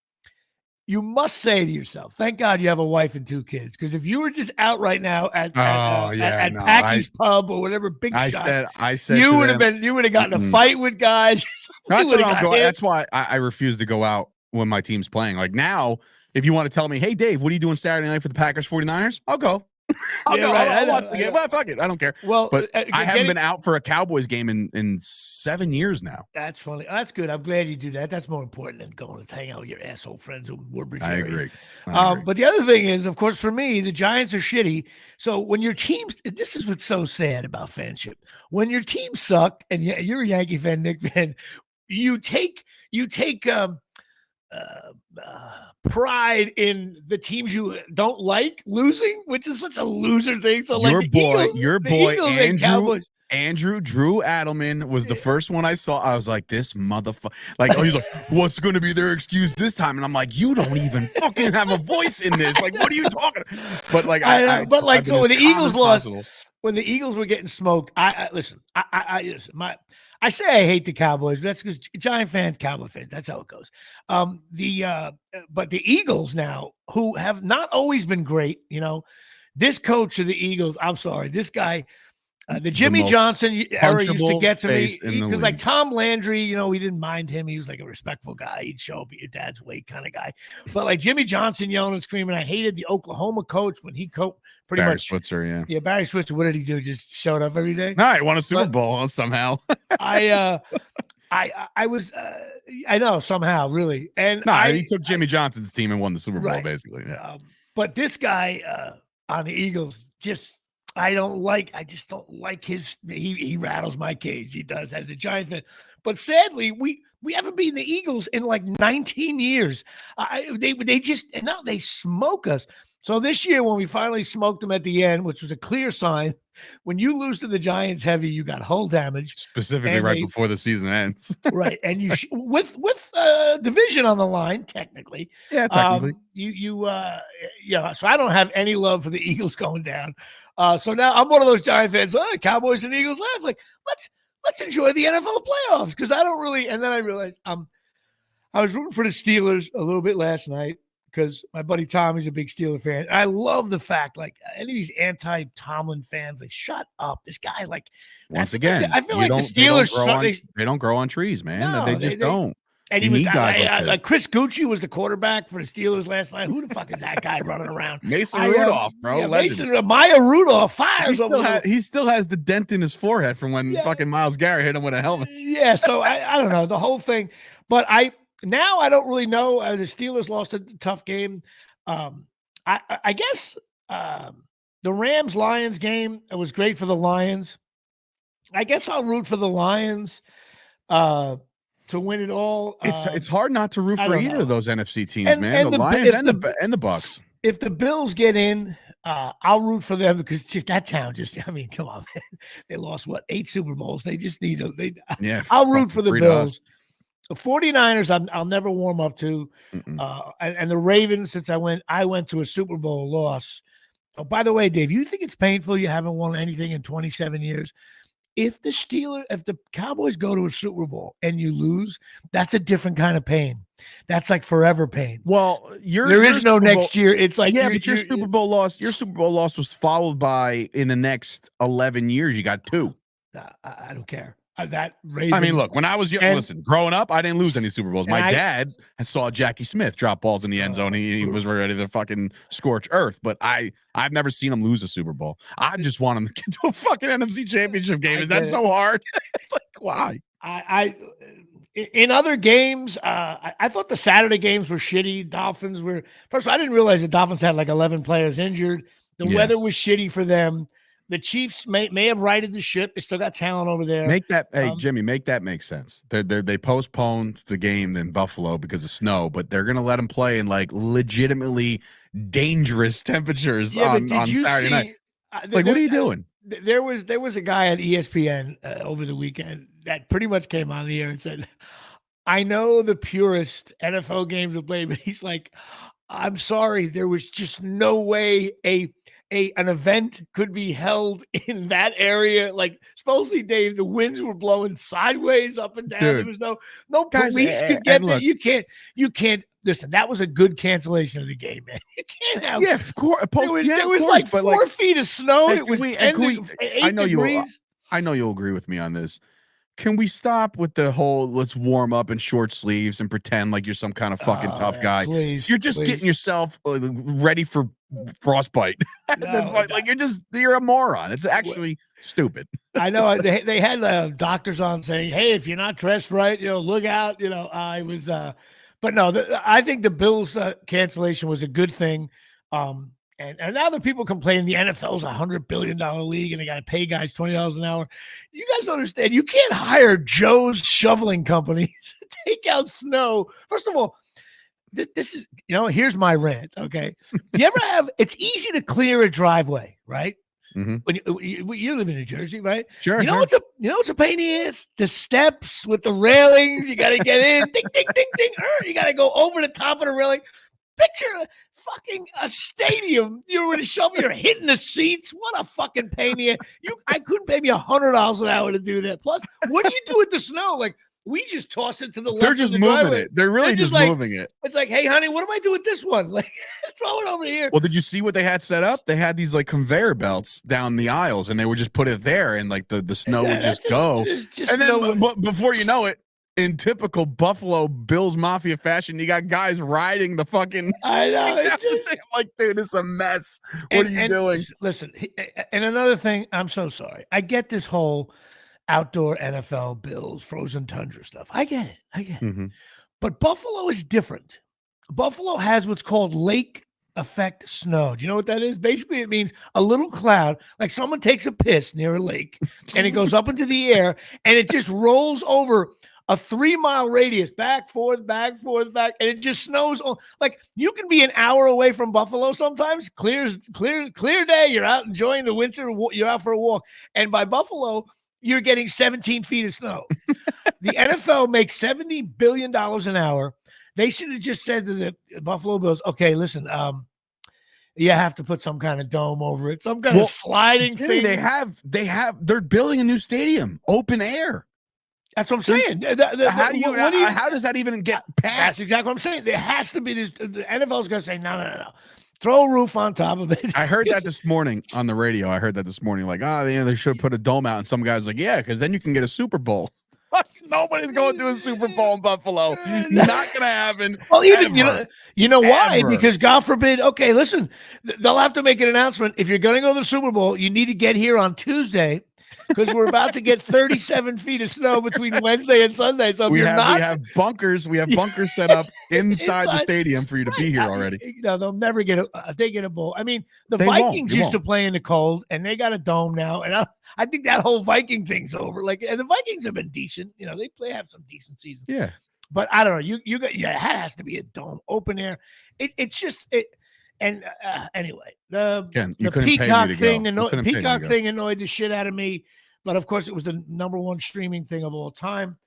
[SPEAKER 1] you must say to yourself, thank God you have a wife and 2 kids. Because if you were just out right now at Packy's Pub or whatever, I said you would have gotten a fight with guys.
[SPEAKER 2] That's what I'm going. That's why I refuse to go out when my team's playing. Like now, if you want to tell me, hey Dave, what are you doing Saturday night for the Packers 49ers? I'll go. I'll watch the game. Well, fuck it. I don't care. Well, but I haven't been out for a Cowboys game in 7 years now.
[SPEAKER 1] That's funny. That's good. I'm glad you do that. That's more important than going to hang out with your asshole friends in Woodbridge.
[SPEAKER 2] I agree.
[SPEAKER 1] But the other thing is, of course, for me, the Giants are shitty. So when your teams, this is what's so sad about fanship. When your teams suck, and you're a Yankee fan, Nick fan, you take pride in the teams you don't like losing, which is such a loser thing. So like
[SPEAKER 2] your boy Andrew Drew Adelman was the first one I saw. I was like, this motherfucker. Like, he's like, what's going to be their excuse this time? And I'm like, you don't even fucking have a voice in this. Like, what are you talking about? But like,
[SPEAKER 1] so when the Eagles lost, when the Eagles were getting smoked, listen, I say I hate the Cowboys, but that's because Giant fans, Cowboy fans. That's how it goes. But the Eagles now, who have not always been great, this coach of the Eagles. I'm sorry, this guy. The Jimmy Johnson era used to get to me because, like Tom Landry, we didn't mind him. He was like a respectful guy. He'd show up at your dad's weight kind of guy. But like Jimmy Johnson yelling and screaming, I hated the Oklahoma coach when he pretty
[SPEAKER 2] Barry
[SPEAKER 1] much.
[SPEAKER 2] Switzer,
[SPEAKER 1] yeah, Barry Switzer. What did he do? Just showed up every day.
[SPEAKER 2] No, he won a Super Bowl somehow.
[SPEAKER 1] I was, I know somehow really, and
[SPEAKER 2] he took Jimmy Johnson's team and won the Super Bowl basically. Yeah.
[SPEAKER 1] But this guy on the Eagles I just don't like he rattles my cage. He does as a Giant fan. But sadly, we haven't beaten the Eagles in like 19 years. They smoke us. So this year, when we finally smoked them at the end, which was a clear sign, when you lose to the Giants heavy, you got hull damage.
[SPEAKER 2] Specifically before the season ends.
[SPEAKER 1] Right. And you with division on the line, technically.
[SPEAKER 2] Yeah, technically.
[SPEAKER 1] So I don't have any love for the Eagles going down. So now I'm one of those Giant fans. Cowboys and Eagles left. Like, let's enjoy the NFL playoffs because I don't really. And then I realized I was rooting for the Steelers a little bit last night because my buddy Tommy's a big Steeler fan. I love the fact, like, any of these anti-Tomlin fans, like, shut up. This guy, like,
[SPEAKER 2] once again,
[SPEAKER 1] I feel like the Steelers
[SPEAKER 2] they don't grow on trees, man.
[SPEAKER 1] No,
[SPEAKER 2] they just don't.
[SPEAKER 1] And
[SPEAKER 2] you need guys like
[SPEAKER 1] Chris Gucci was the quarterback for the Steelers last night. Who the fuck is that guy running around?
[SPEAKER 2] Mason Rudolph, bro.
[SPEAKER 1] Yeah, Maya Rudolph fires
[SPEAKER 2] he still has the dent in his forehead from when fucking Myles Garrett hit him with a helmet.
[SPEAKER 1] Yeah, so I don't know the whole thing, but I don't really know. The Steelers lost a tough game. I guess the Rams-Lions game, it was great for the Lions. I guess I'll root for the Lions. To win it all,
[SPEAKER 2] it's hard not to root for either of those NFC teams, man. The Lions and the Bucks.
[SPEAKER 1] If the Bills get in, I'll root for them because that town come on, man. They lost 8 Super Bowls. They just need I'll root for the Bills. The 49ers, I'll never warm up to, and the Ravens. Since I went to a Super Bowl loss. Oh, by the way, Dave, you think it's painful you haven't won anything in 27 years? If the Cowboys go to a Super Bowl and you lose, that's a different kind of pain. That's like forever pain.
[SPEAKER 2] Well,
[SPEAKER 1] there is no next year. It's like
[SPEAKER 2] but your Super Bowl loss was followed by in the next 11 years. You got 2.
[SPEAKER 1] I don't care.
[SPEAKER 2] Look, when I was young, listen, growing up, I didn't lose any Super Bowls. My dad saw Jackie Smith drop balls in the end zone. He was ready to fucking scorch earth, but I've never seen him lose a Super Bowl. I just want him to get to a fucking NFC Championship game. Is that so hard? Like, why?
[SPEAKER 1] In other games, I thought the Saturday games were shitty. Dolphins were first. I didn't realize the Dolphins had like 11 players injured. The weather was shitty for them. The Chiefs may have righted the ship. They still got talent over there.
[SPEAKER 2] Jimmy, make that make sense. They postponed the game in Buffalo because of snow, but they're gonna let them play in like legitimately dangerous temperatures on Saturday night. What are you doing?
[SPEAKER 1] There was a guy on ESPN over the weekend that pretty much came on the air and said, "I know the purest NFL games are played, but he's like, I'm sorry, there was just no way an event could be held in that area. Like, supposedly, Dave, the winds were blowing sideways up and down. Dude, there was no police could get there. You can't. Listen, that was a good cancellation of the game, man. You can't have.
[SPEAKER 2] Yeah, of course.
[SPEAKER 1] There was like 4 feet of snow. It was 8 degrees.
[SPEAKER 2] I know you'll agree with me on this. Can we stop with the whole let's warm up in short sleeves and pretend like you're some kind of fucking tough guy? You're just getting yourself ready for frostbite. You're a moron. It's actually stupid.
[SPEAKER 1] I know they had doctors on saying, "Hey, if you're not dressed right, look out." But no, I think the Bills cancellation was a good thing. And now that people complain the NFL is $100 billion league and they got to pay guys $20 an hour. You guys understand you can't hire Joe's shoveling company to take out snow. First of all, this is, here's my rant. Okay. You ever it's easy to clear a driveway, right?
[SPEAKER 2] Mm-hmm.
[SPEAKER 1] When you live in New Jersey, right?
[SPEAKER 2] Sure.
[SPEAKER 1] What's a pain in the ass? The steps with the railings. You got to get in. Ding, ding, ding, ding. You got to go over the top of the railing. fucking a stadium. You're with a shovel. You're hitting the seats. What a fucking pain in the ass. I couldn't pay me $100 an hour to do that. Plus, what do you do with the snow? Like, we just toss it to the left.
[SPEAKER 2] They're just moving
[SPEAKER 1] driveway.
[SPEAKER 2] it. They're really just moving it.
[SPEAKER 1] It's like, hey, honey, what do I do with this one? Like, throw it over here.
[SPEAKER 2] Well, did you see what they had set up? They had these like conveyor belts down the aisles, and they would just put it there, and like the snow would just go. And then, before you know it, in typical Buffalo Bills Mafia fashion, you got guys riding the fucking.
[SPEAKER 1] I know.
[SPEAKER 2] I'm like, dude, it's a mess. What are you doing?
[SPEAKER 1] Listen, and another thing, I'm so sorry. I get this whole outdoor NFL Bills frozen tundra stuff. I get it.
[SPEAKER 2] Mm-hmm.
[SPEAKER 1] But Buffalo is different. Buffalo has what's called lake effect snow. Do you know what that is? Basically, it means a little cloud, like someone takes a piss near a lake, and it goes up into the air, and it just rolls over a 3-mile radius, back, forth, and it just snows. Like, you can be an hour away from Buffalo sometimes. Clear day. You're out enjoying the winter. You're out for a walk. And by Buffalo, you're getting 17 feet of snow. The NFL makes $70 billion an hour. They should have just said to the Buffalo Bills, okay, listen, you have to put some kind of dome over it, some kind of sliding thing.
[SPEAKER 2] They're building a new stadium, open air.
[SPEAKER 1] That's what I'm saying.
[SPEAKER 2] How does that even get passed?
[SPEAKER 1] That's exactly what I'm saying. There has to be this. The NFL's going to say, no. Throw a roof on top of it.
[SPEAKER 2] I heard that this morning on the radio. Like, they should have put a dome out. And some guys like, yeah, because then you can get a Super Bowl. Nobody's going to a Super Bowl in Buffalo. Not going to happen.
[SPEAKER 1] Well, even you know why? Because God forbid. Okay, listen, they'll have to make an announcement. If you're going to go to the Super Bowl, you need to get here on Tuesday, because we're about to get 37 feet of snow between Wednesday and Sunday. So if we have bunkers.
[SPEAKER 2] We have bunkers set up inside the stadium for you to be here already.
[SPEAKER 1] No, they'll never get they get a bowl. I mean, the Vikings used to play in the cold, and they got a dome now. And I think that whole Viking thing's over. Like, and the Vikings have been decent. They have some decent seasons.
[SPEAKER 2] Yeah.
[SPEAKER 1] But I don't know. It has to be a dome, open air. It's just it. And anyway, the Peacock thing annoyed the shit out of me. But of course, it was the #1 streaming thing of all time.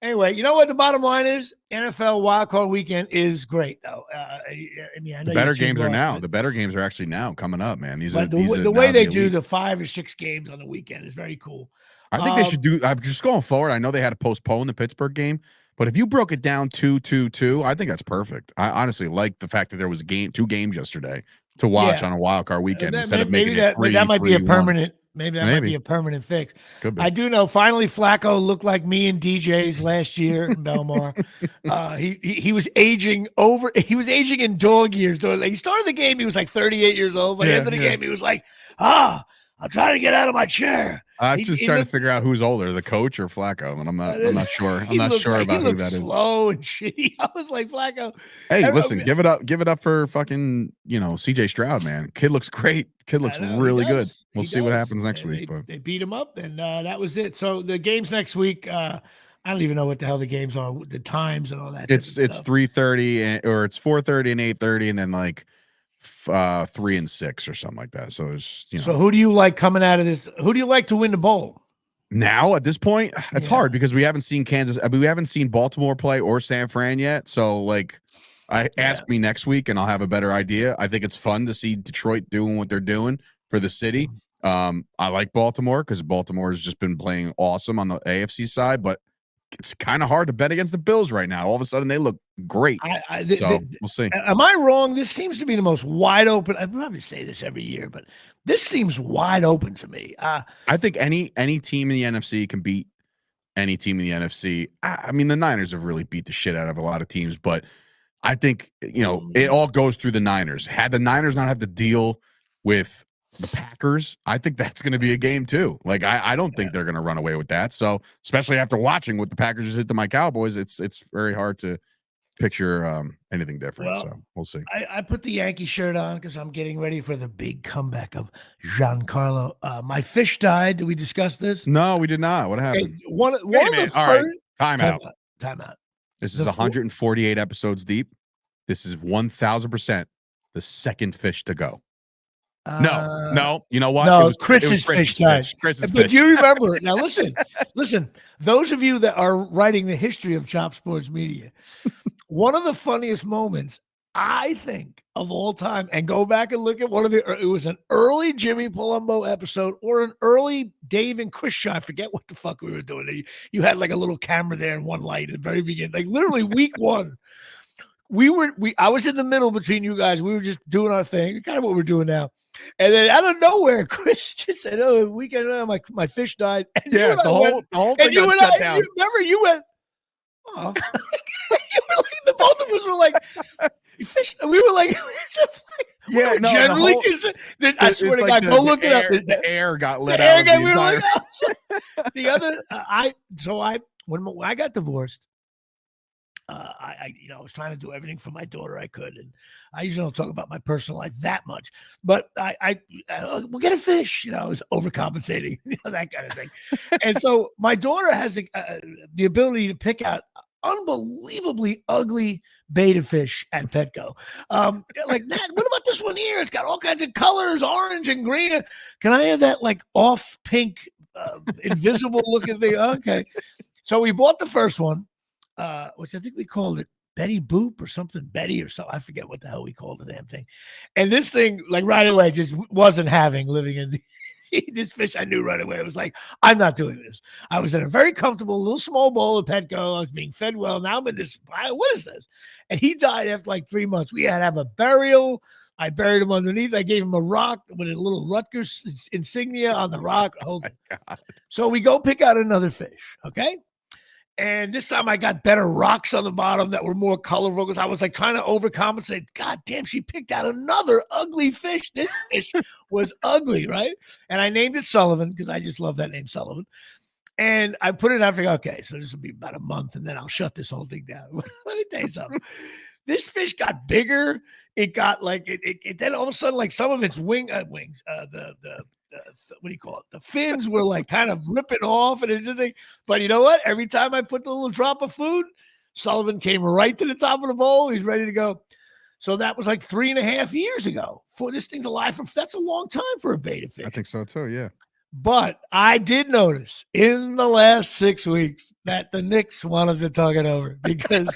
[SPEAKER 1] Anyway, you know what the bottom line is? NFL wildcard weekend is great, though. I know
[SPEAKER 2] the better games are now. The better games are actually now coming up, man.
[SPEAKER 1] The way they do the 5 or 6 games on the weekend is very cool.
[SPEAKER 2] I think they should do. I'm just going forward. I know they had to postpone the Pittsburgh game, but if you broke it down 2-2-2, I think that's perfect. I honestly like the fact that there was 2 games yesterday to watch on a wild card weekend instead of making it 3,
[SPEAKER 1] that might be a
[SPEAKER 2] 3-1.
[SPEAKER 1] permanent. Maybe that might be a permanent fix.
[SPEAKER 2] Could be.
[SPEAKER 1] I do know. Finally, Flacco looked like me and DJ's last year in Belmar. He was aging over. He was aging in dog years. He started the game. He was like 38 years old. By the end of the game, he was like, I'm trying to get out of my chair.
[SPEAKER 2] I'm just trying to figure out who's older, the coach or Flacco, and I'm not sure. I'm not sure about who that is.
[SPEAKER 1] Slow and shitty. I was like, Flacco.
[SPEAKER 2] Hey, listen, give it up for fucking CJ Stroud, man. Kid looks great. Kid looks really good. We'll see what happens next week. But
[SPEAKER 1] they beat him up, and that was it. So the games next week. I don't even know what the hell the games are, the times and all that.
[SPEAKER 2] It's 3:30 or it's 4:30 and 8:30, and then like 3 and 6 or something like that. So there's
[SPEAKER 1] So who do you like coming out of this? Who do you like to win the bowl?
[SPEAKER 2] Now at this point, it's hard because we haven't seen we haven't seen Baltimore play or San Fran yet. So like, ask me next week and I'll have a better idea. I think it's fun to see Detroit doing what they're doing for the city. I like Baltimore because Baltimore has just been playing awesome on the AFC side, but it's kind of hard to bet against the Bills right now. All of a sudden, they look great. We'll see.
[SPEAKER 1] Am I wrong? This seems to be the most wide open. I probably say this every year, but this seems wide open to me.
[SPEAKER 2] I think any team in the NFC can beat any team in the NFC. I mean, the Niners have really beat the shit out of a lot of teams, but I think it all goes through the Niners. Had the Niners not have to deal with the Packers, I think that's going to be a game too. Like I don't think they're going to run away with that. So especially after watching what the Packers just hit to my Cowboys, it's very hard to picture anything different.
[SPEAKER 1] Well,
[SPEAKER 2] so we'll see.
[SPEAKER 1] I put the Yankee shirt on because I'm getting ready for the big comeback of Giancarlo. My fish died. Did we discuss this?
[SPEAKER 2] No, we did not. What happened?
[SPEAKER 1] Okay, one of the
[SPEAKER 2] All right. Time out. This is 148 episodes deep. This is 1,000% the second fish to go. No. You know what?
[SPEAKER 1] No,
[SPEAKER 2] it was
[SPEAKER 1] Chris's fish died. But do you remember? Now listen. Those of you that are writing the history of Chop Sports Media, one of the funniest moments I think of all time, and go back and look at it was an early Jimmy Palumbo episode or an early Dave and Chris show. I forget what the fuck we were doing. You had like a little camera there and one light at the very beginning, like literally week one. I was in the middle between you guys. We were just doing our thing, kind of what we're doing now. And then out of nowhere, Chris just said, "Oh, weekend, my fish died." And
[SPEAKER 2] yeah, the whole thing got shut down.
[SPEAKER 1] Remember, you went, "Oh." The both of us were like, "You fish." We were like,
[SPEAKER 2] "Yeah, no."
[SPEAKER 1] Generally, I swear to God, go look it up.
[SPEAKER 2] The air got let out.
[SPEAKER 1] We were like, oh. The other, when I got divorced, I was trying to do everything for my daughter I could, and I usually don't talk about my personal life that much. But we'll get a fish. I was overcompensating, that kind of thing. And so my daughter has the ability to pick out unbelievably ugly betta fish at Petco. Like that. What about this one here? It's got all kinds of colors, orange and green. Can I have that like off pink, invisible looking thing? Okay. So we bought the first one, which I think we called it Betty Boop or something, Betty or something. I forget what the hell we called the damn thing. And this thing, like right away, just wasn't living in this fish. I knew right away. It was like, I'm not doing this. I was in a very comfortable little small bowl of Petco. I was being fed well. Now I'm in this. What is this? And he died after like 3 months. We had to have a burial. I buried him underneath. I gave him a rock with a little Rutgers insignia on the rock. So we go pick out another fish. Okay. And this time I got better rocks on the bottom that were more colorful because I was like trying to overcompensate. God damn, she picked out another ugly fish. This fish was ugly, right? And I named it Sullivan because I just love that name, Sullivan. And I put it out. Okay, so this will be about a month, and then I'll shut this whole thing down. Let me tell you something. This fish got bigger. It got like it. Then all of a sudden, like some of its wings, what do you call it? The fins were like kind of ripping off, and it's just like. But you know what? Every time I put the little drop of food, Sullivan came right to the top of the bowl. He's ready to go. So that was like 3.5 years ago. For this thing's alive that's a long time for a betta fish.
[SPEAKER 2] I think so too. Yeah.
[SPEAKER 1] But I did notice in the last 6 weeks that the Knicks wanted to talk it over because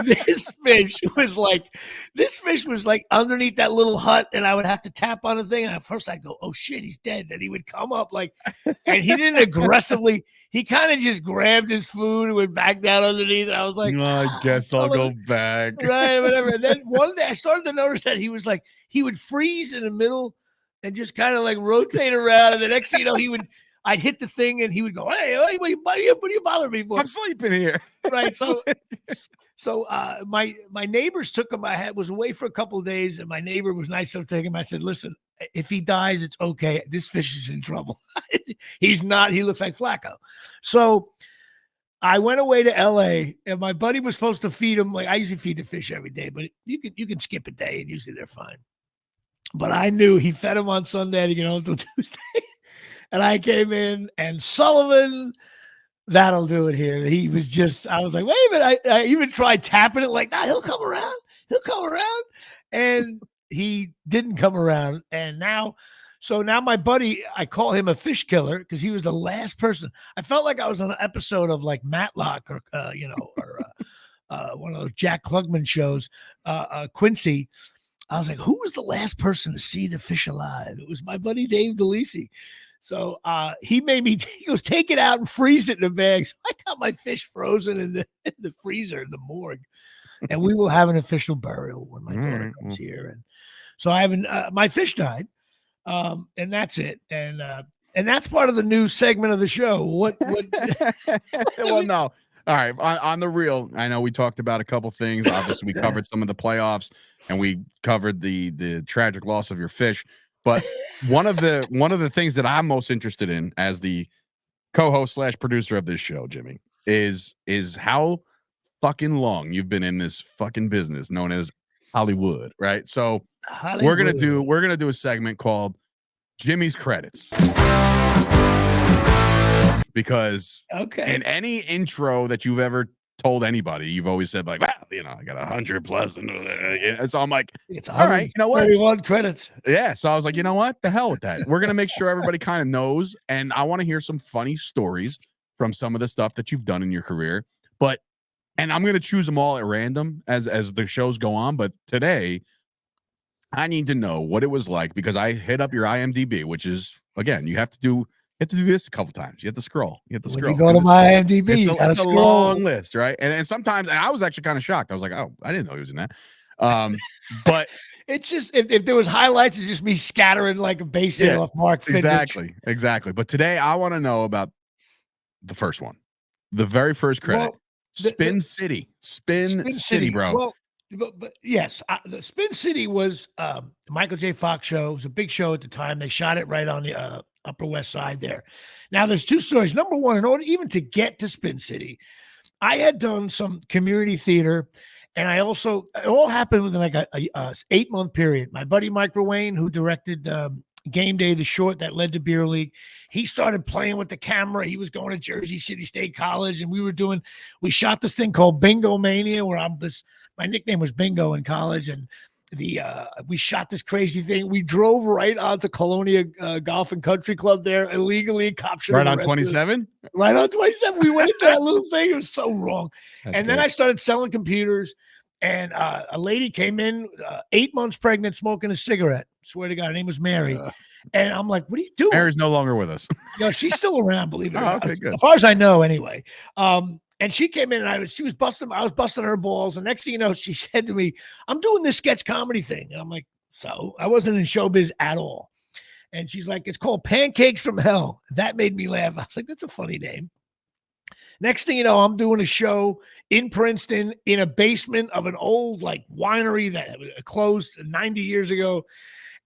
[SPEAKER 1] this fish was like underneath that little hut, and I would have to tap on the thing. And at first I'd go, "Oh shit, he's dead." Then he would come up and he didn't aggressively. He kind of just grabbed his food and went back down underneath. And I was like,
[SPEAKER 2] I guess I'll go back.
[SPEAKER 1] Right, whatever. And then one day I started to notice that he would freeze in the middle and just kind of like rotate around. And the next thing you know, I'd hit the thing and he would go, "Hey, what are you bothering me for?
[SPEAKER 2] I'm sleeping here."
[SPEAKER 1] Right. So my neighbors took him. I was away for a couple of days, and my neighbor was nice enough to take him. I said, "Listen, if he dies, it's okay. This fish is in trouble." He's not. He looks like Flacco. So I went away to LA, and my buddy was supposed to feed him. Like I usually feed the fish every day, but you can skip a day, and usually they're fine. But I knew he fed him on Sunday to get home until Tuesday. And I came in, and Sullivan, that'll do it here. He was just, I was like, wait a minute. I even tried tapping it like, "Nah, he'll come around. He'll come around." And he didn't come around. And now my buddy, I call him a fish killer because he was the last person. I felt like I was on an episode of like Matlock or one of those Jack Klugman shows, Quincy. I was like, who was the last person to see the fish alive? It was my buddy Dave DeLisi. So he made me, he goes, "Take it out and freeze it in the bag." So I got my fish frozen in the freezer in the morgue. And we will have an official burial when my daughter comes here. And so I haven't, my fish died. And that's it. And that's part of the new segment of the show. What?
[SPEAKER 2] Well, no. All right. On the real, I know we talked about a couple things. Obviously, we covered some of the playoffs, and we covered the tragic loss of your fish. But one of the things that I'm most interested in as the co-host / producer of this show, Jimmy, is how fucking long you've been in this fucking business known as Hollywood, right? So we're gonna do a segment called Jimmy's Credits. Because in any intro that you've ever told anybody, you've always said like, "Well, I got 100 plus," and so I'm like,
[SPEAKER 1] "It's
[SPEAKER 2] all right, you know what?
[SPEAKER 1] 31 credits."
[SPEAKER 2] Yeah, so I was like, you know what? The hell with that. We're gonna make sure everybody kind of knows, and I want to hear some funny stories from some of the stuff that you've done in your career. But and I'm gonna choose them all at random as the shows go on. But today, I need to know what it was like because I hit up your IMDb, which is again, you have to do this a couple times. You have to scroll.
[SPEAKER 1] When you go to my IMDb, you gotta
[SPEAKER 2] it's a
[SPEAKER 1] scroll.
[SPEAKER 2] long list, right? And sometimes, and I was actually kind of shocked. I was like, oh, I didn't know he was in that. But
[SPEAKER 1] it's just if there was highlights, it's just me scattering like a base hit off Mark Fidrych.
[SPEAKER 2] Exactly. But today I want to know about the first one, the very first credit.
[SPEAKER 1] Well,
[SPEAKER 2] Spin City, bro.
[SPEAKER 1] Well, but yes, the Spin City was Michael J. Fox show. It was a big show at the time. They shot it right on the Upper West Side there. Now, there's two stories. Number one, in order even to get to Spin City, I had done some community theater, and I also it all happened within like a 8-month period. My buddy Mike Ruane, who directed Game Day, the short that led to Beer League, he started playing with the camera. He was going to Jersey City State College, and we shot this thing called Bingo Mania, where my nickname was Bingo in college, and we shot this crazy thing. We drove right onto Colonia Golf and Country Club there illegally. Cops
[SPEAKER 2] right on 27.
[SPEAKER 1] Right on 27. We went into that little thing. It was so wrong.
[SPEAKER 2] That's
[SPEAKER 1] and then I started selling computers, and a lady came in, 8 months pregnant, smoking a cigarette. Swear to God, her name was Mary. And I'm like, what are you doing?
[SPEAKER 2] Mary's no longer with us.
[SPEAKER 1] No, she's still around, believe it or not.
[SPEAKER 2] Okay, good.
[SPEAKER 1] As far as I know, anyway. And she came in, and I was busting her balls. And next thing you know, she said to me, I'm doing this sketch comedy thing. And I'm like, so? I wasn't in showbiz at all. And she's like, it's called Pancakes from Hell. That made me laugh. I was like, that's a funny name. Next thing you know, I'm doing a show in Princeton in a basement of an old like winery that closed 90 years ago.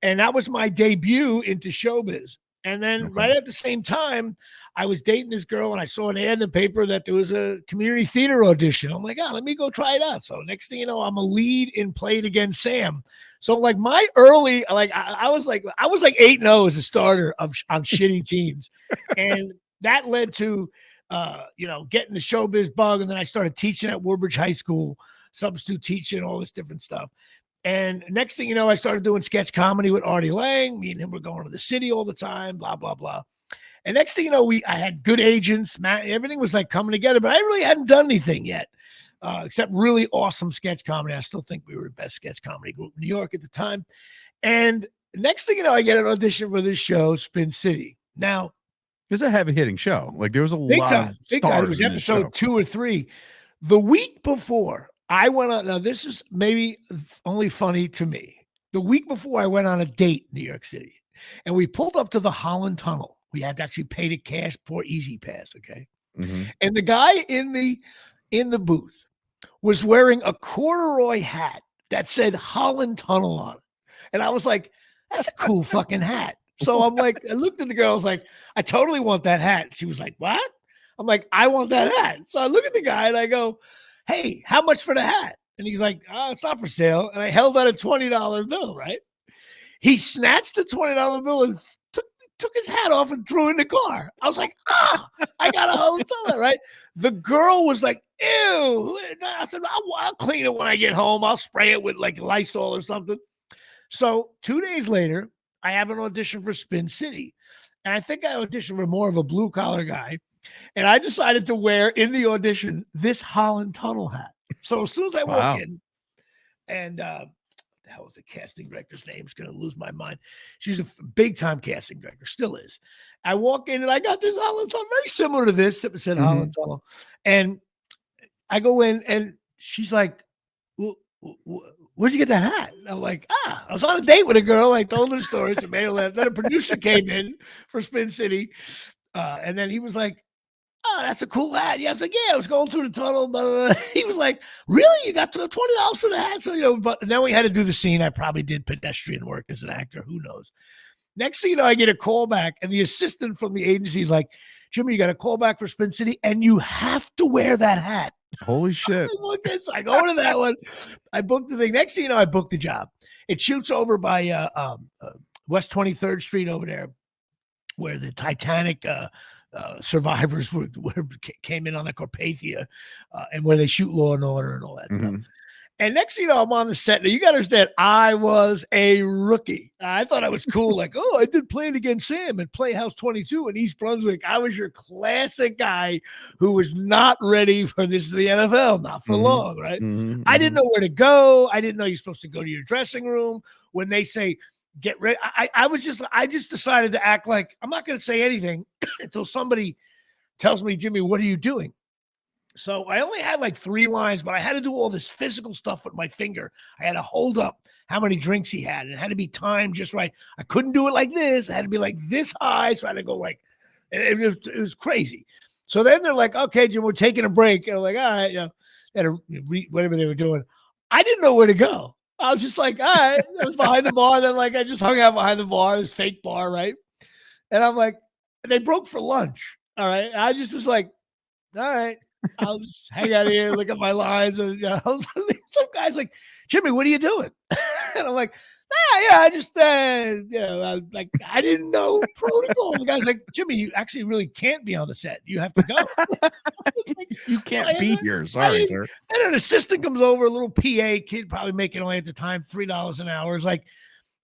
[SPEAKER 1] And that was my debut into showbiz. And then right at the same time, I was dating this girl, and I saw an ad in the paper that there was a community theater audition. I'm like, let me go try it out. So next thing you know, I'm a lead in Play It Again, Sam. So like my early, like I was like 8-0 as a starter on shitty teams. And that led to, getting the showbiz bug. And then I started teaching at Woodbridge High School, substitute teaching, all this different stuff. And next thing you know, I started doing sketch comedy with Artie Lang. Me and him were going to the city all the time, blah, blah, blah. And next thing you know, I had good agents. Everything was like coming together, but I really hadn't done anything yet, except really awesome sketch comedy. I still think we were the best sketch comedy group in New York at the time. And next thing you know, I get an audition for this show, Spin City. Now,
[SPEAKER 2] it's a heavy hitting show. Like there was a lot of
[SPEAKER 1] big time. It was episode 2 or 3. The week before I went on, now this is maybe only funny to me. The week before I went on a date in New York City, and we pulled up to the Holland Tunnel. We had to actually pay the cash for Easy Pass, okay? Mm-hmm. And the guy in the booth was wearing a corduroy hat that said Holland Tunnel on it. And I was like, that's a cool fucking hat. So I'm like, I looked at the girl, I was like, I totally want that hat. She was like, what? I'm like, I want that hat. So I look at the guy and I go, hey, how much for the hat? And he's like, oh, it's not for sale. And I held out a $20 bill, right? He snatched the $20 bill and took his hat off and threw it in the car. I was like, I got a Holland Tunnel, right? The girl was like, ew. I said, I'll clean it when I get home. I'll spray it with like Lysol or something. So 2 days later, I have an audition for Spin City. And I think I auditioned for more of a blue collar guy. And I decided to wear in the audition this Holland Tunnel hat. So as soon as I walk in, and that was the casting director's name. It's going to lose my mind. She's a big time casting director, still is. I walk in and I got this Holland Tunnel, very similar to this. It said Holland Tunnel. And I go in and she's like, where'd you get that hat? And I'm like, I was on a date with a girl. I told her the story. So made her laugh. Then a producer came in for Spin City. And then he was like, oh, that's a cool hat. Yeah, I was like, yeah, I was going through the tunnel. Blah, blah, blah. He was like, really? You got $20 for the hat? So, but then we had to do the scene. I probably did pedestrian work as an actor. Who knows? Next thing you know, I get a call back, and the assistant from the agency is like, Jimmy, you got a call back for Spin City, and you have to wear that hat.
[SPEAKER 2] Holy shit.
[SPEAKER 1] So I go to that one. I booked the thing. Next thing you know, I booked the job. It shoots over by West 23rd Street over there, where the Titanic survivors came in on the Carpathia, and where they shoot Law and Order and all that stuff. And next thing you know, I'm on the set. Now, you got to understand, I was a rookie. I thought I was cool. Like, oh, I did Playing Against Sam at Playhouse 22 in East Brunswick. I was your classic guy who was not ready for this, the NFL, not for long, right? I didn't know where to go. I didn't know you're supposed to go to your dressing room. When they say, get ready, I just decided to act like I'm not going to say anything until somebody tells me, Jimmy, what are you doing? So I only had like 3 lines, but I had to do all this physical stuff with my finger. I had to hold up how many drinks he had, and it had to be timed just right. I couldn't do it like this. I had to be like this high. So I had to go like, it was crazy. So then they're like, okay, Jim, we're taking a break. And I'm like, all right, had to whatever they were doing. I didn't know where to go. I was just like, all right, I was behind the bar. Then like I just hung out behind the bar, this fake bar, right? And I'm like, they broke for lunch. All right. I just was like, all right. I'll just hang out here, look at my lines. And some guy's like, Jimmy, what are you doing? And I'm like, I just, I didn't know protocol. The guy's like, Jimmy, you actually really can't be on the set. You have to go.
[SPEAKER 2] You can't be here. Sorry, sir.
[SPEAKER 1] And an assistant comes over, a little PA kid, probably making only at the time $3 an hour. Is like,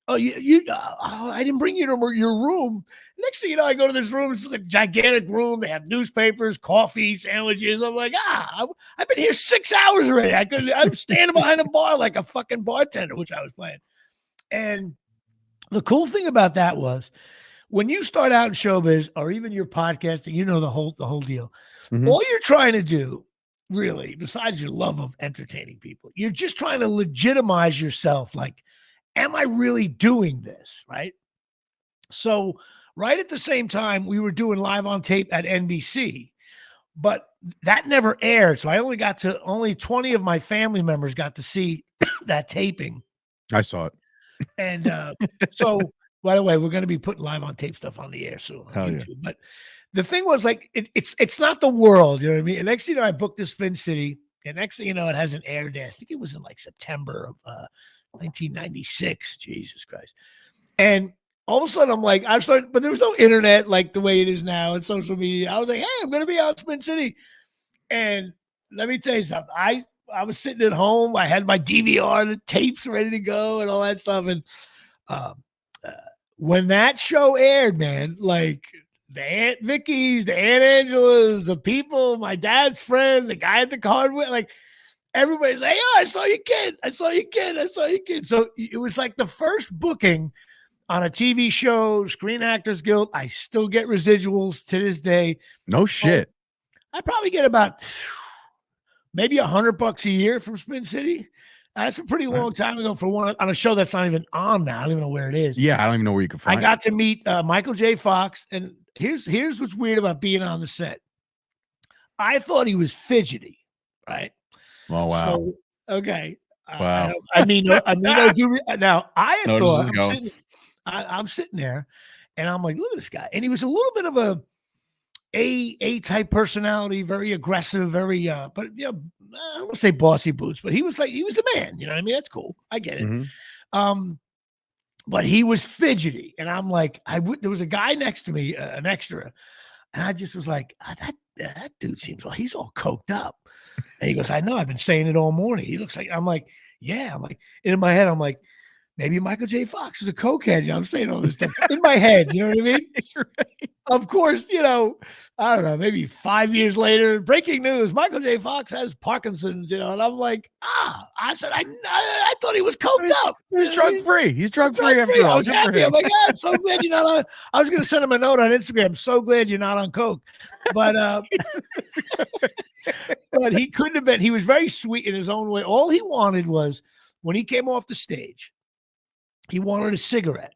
[SPEAKER 1] oh, I didn't bring you to your room. Next thing you know, I go to this room. It's a gigantic room. They have newspapers, coffee, sandwiches. I'm like, I've been here 6 hours already. I'm standing behind a bar like a fucking bartender, which I was playing. And the cool thing about that was when you start out in showbiz or even your podcasting, you know, the whole deal. All you're trying to do, really, besides your love of entertaining people, you're just trying to legitimize yourself. Like, am I really doing this? Right. So right at the same time, we were doing Live on Tape at NBC, but that never aired. So I only 20 of my family members got to see that taping.
[SPEAKER 2] I saw it.
[SPEAKER 1] And so, by the way, we're going to be putting Live on Tape stuff on the air soon on YouTube. Yeah. But the thing was, like, it's not the world. You know what I mean? And next thing you know, I booked the Spin City. And next thing you know, it hasn't aired yet. I think it was in like September of 1996. Jesus Christ. And all of a sudden I'm like, but there was no internet like the way it is now and social media. I was like, hey, I'm going to be on Spin City. And let me tell you something. I was sitting at home. I had my DVR, the tapes ready to go and all that stuff. And when that show aired, man, like the Aunt Vicky's, the Aunt Angela's, the people, my dad's friend, the guy at the card with, like, everybody's like, oh, I saw your kid. I saw your kid. I saw your kid. So it was like the first booking on a TV show, Screen Actors Guild. I still get residuals to this day.
[SPEAKER 2] No shit.
[SPEAKER 1] I probably get about maybe $100 a year from Spin City. That's a pretty long time ago for one on a show that's not even on now. I don't even know where it is.
[SPEAKER 2] Yeah, I don't even know where you can find it.
[SPEAKER 1] I got to meet Michael J. Fox, and here's what's weird about being on the set. I thought he was fidgety, right?
[SPEAKER 2] Oh wow.
[SPEAKER 1] So, okay.
[SPEAKER 2] Wow.
[SPEAKER 1] Now I thought I'm sitting there, and I'm like, look at this guy, and he was a little bit of a type personality, very aggressive, very but I don't want to say bossy boots, but he was the man. You know what I mean? That's cool. I get it. But he was fidgety, and I'm like, there was a guy next to me, an extra, and I just was like, that dude seems like he's all coked up. And he goes, I know, I've been saying it all morning. He looks like, I'm like, yeah. I'm like, in my head, I'm like, maybe Michael J. Fox is a cokehead. You know, I'm saying all this stuff in my head. You know what I mean? Right. Of course, I don't know, maybe 5 years later, breaking news, Michael J. Fox has Parkinson's, and I'm like, I said, I thought he was coked up.
[SPEAKER 2] He's drug free. He's drug free after all.
[SPEAKER 1] I was happy. I'm like, I'm so glad you're not on. I was going to send him a note on Instagram. I'm so glad you're not on coke. But but he couldn't have been. He was very sweet in his own way. All he wanted was, when he came off the stage, he wanted a cigarette.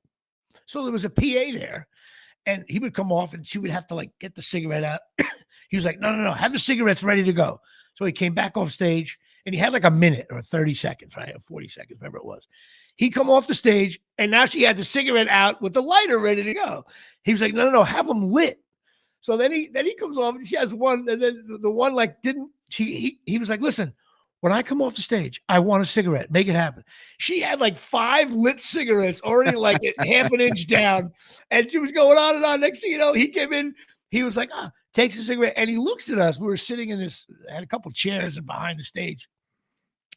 [SPEAKER 1] So there was a PA there, and he would come off and she would have to like get the cigarette out. He was like, no, have the cigarettes ready to go. So he came back off stage, and he had like a minute or 30 seconds, right? Or 40 seconds, whatever it was. He'd come off the stage, and now she had the cigarette out with the lighter ready to go. He was like, no, have them lit. So then he comes off, and she has one, and then the one like didn't. He was like, listen, when I come off the stage, I want a cigarette. Make it happen. She had like 5 lit cigarettes already like half an inch down, and she was going on and on. Next thing you know, he came in. He was like, takes a cigarette, and he looks at us. We were sitting in this, had a couple chairs and behind the stage,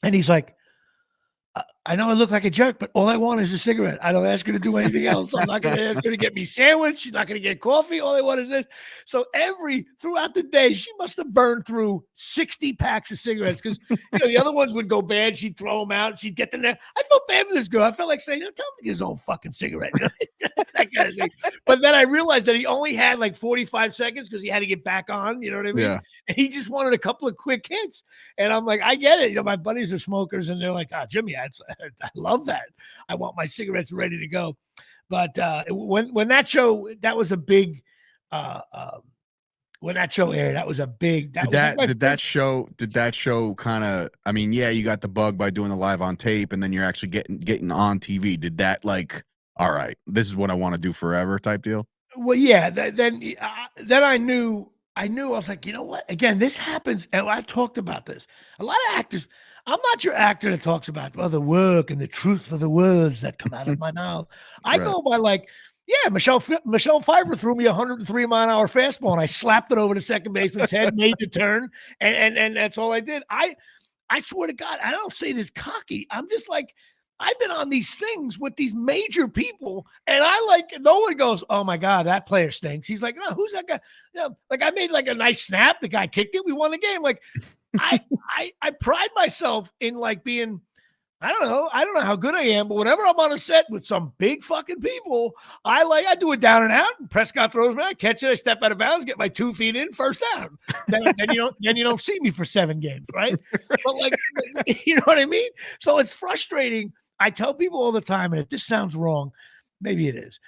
[SPEAKER 1] and he's like, I know I look like a jerk, but all I want is a cigarette. I don't ask her to do anything else. I'm not going to ask her to get me sandwich. She's not going to get coffee. All I want is this. So throughout the day, she must have burned through 60 packs of cigarettes because the other ones would go bad. She'd throw them out. She'd get them there. I felt bad for this girl. I felt like saying, tell him to get his own fucking cigarette. That kind of thing. But then I realized that he only had like 45 seconds because he had to get back on. You know what I mean?
[SPEAKER 2] Yeah.
[SPEAKER 1] And he just wanted a couple of quick hits. And I'm like, I get it. My buddies are smokers and they're like, Jimmy, I love that. I want my cigarettes ready to go. But when that show, that was a big, when that show aired, that was a big, did
[SPEAKER 2] that show kind of, I mean, yeah, you got the bug by doing the live on tape and then you're actually getting on TV. Did that like, all right, this is what I want to do forever type deal?
[SPEAKER 1] Well, yeah, then I knew I was like, you know what? Again, this happens. And I've talked about this. A lot of actors, I'm not your actor that talks about the work and the truth of the words that come out of my mouth. I go by like, yeah, Michelle Pfeiffer threw me a 103-mile-an-hour fastball and I slapped it over the second baseman's head, made the turn, and that's all I did. I swear to God, I don't say this cocky. I'm just like, I've been on these things with these major people, and no one goes, oh my God, that player stinks. He's like, oh, who's that guy? Like I made like a nice snap. The guy kicked it. We won the game. Like I pride myself in like being, I don't know how good I am, but whenever I'm on a set with some big fucking people, I do it down and out. And Prescott throws me, I catch it, I step out of bounds, get my 2 feet in, first down. Then you don't see me for 7 games, right? But like, you know what I mean? So it's frustrating. I tell people all the time, and if this sounds wrong, maybe it is.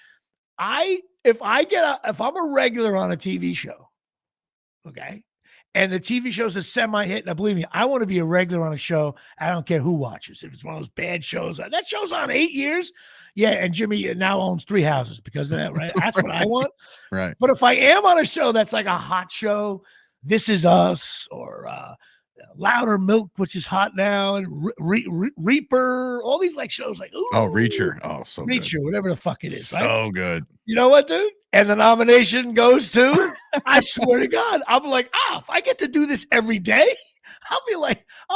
[SPEAKER 1] If I'm a regular on a TV show, okay, and the TV show's a semi-hit, now believe me, I want to be a regular on a show. I don't care who watches. If it's one of those bad shows, that show's on 8 years. Yeah, and Jimmy now owns 3 houses because of that, right? That's what I want.
[SPEAKER 2] Right.
[SPEAKER 1] But if I am on a show that's like a hot show, This Is Us, or Louder Milk, which is hot now, and Reaper, all these like shows like, ooh,
[SPEAKER 2] Reacher. Oh, so
[SPEAKER 1] Reacher,
[SPEAKER 2] good.
[SPEAKER 1] whatever the fuck it is. Right?
[SPEAKER 2] So good.
[SPEAKER 1] You know what, dude? And the nomination goes to, I swear to God, I'm like, if I get to do this every day, I'll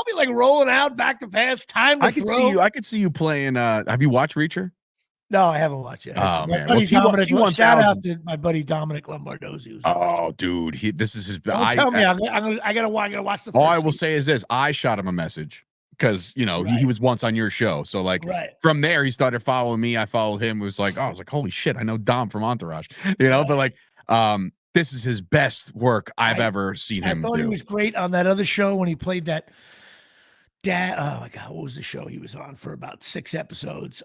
[SPEAKER 1] be like rolling out back to pass. Time to
[SPEAKER 2] I could see you playing. Have you watched Reacher?
[SPEAKER 1] No, I haven't watched it.
[SPEAKER 2] Oh man,
[SPEAKER 1] T1000. Shout out to my buddy Dominic Lombardozzi.
[SPEAKER 2] Oh, dude, this is his.
[SPEAKER 1] Tell me, I gotta watch the.
[SPEAKER 2] All I will say is this: I shot him a message because he was once on your show. So like from there, he started following me. I followed him. It was like, I was like, holy shit, I know Dom from Entourage. But like, this is his best work I've ever seen him.
[SPEAKER 1] I thought he was great on that other show when he played that dad. Oh my God, what was the show he was on for about 6 episodes?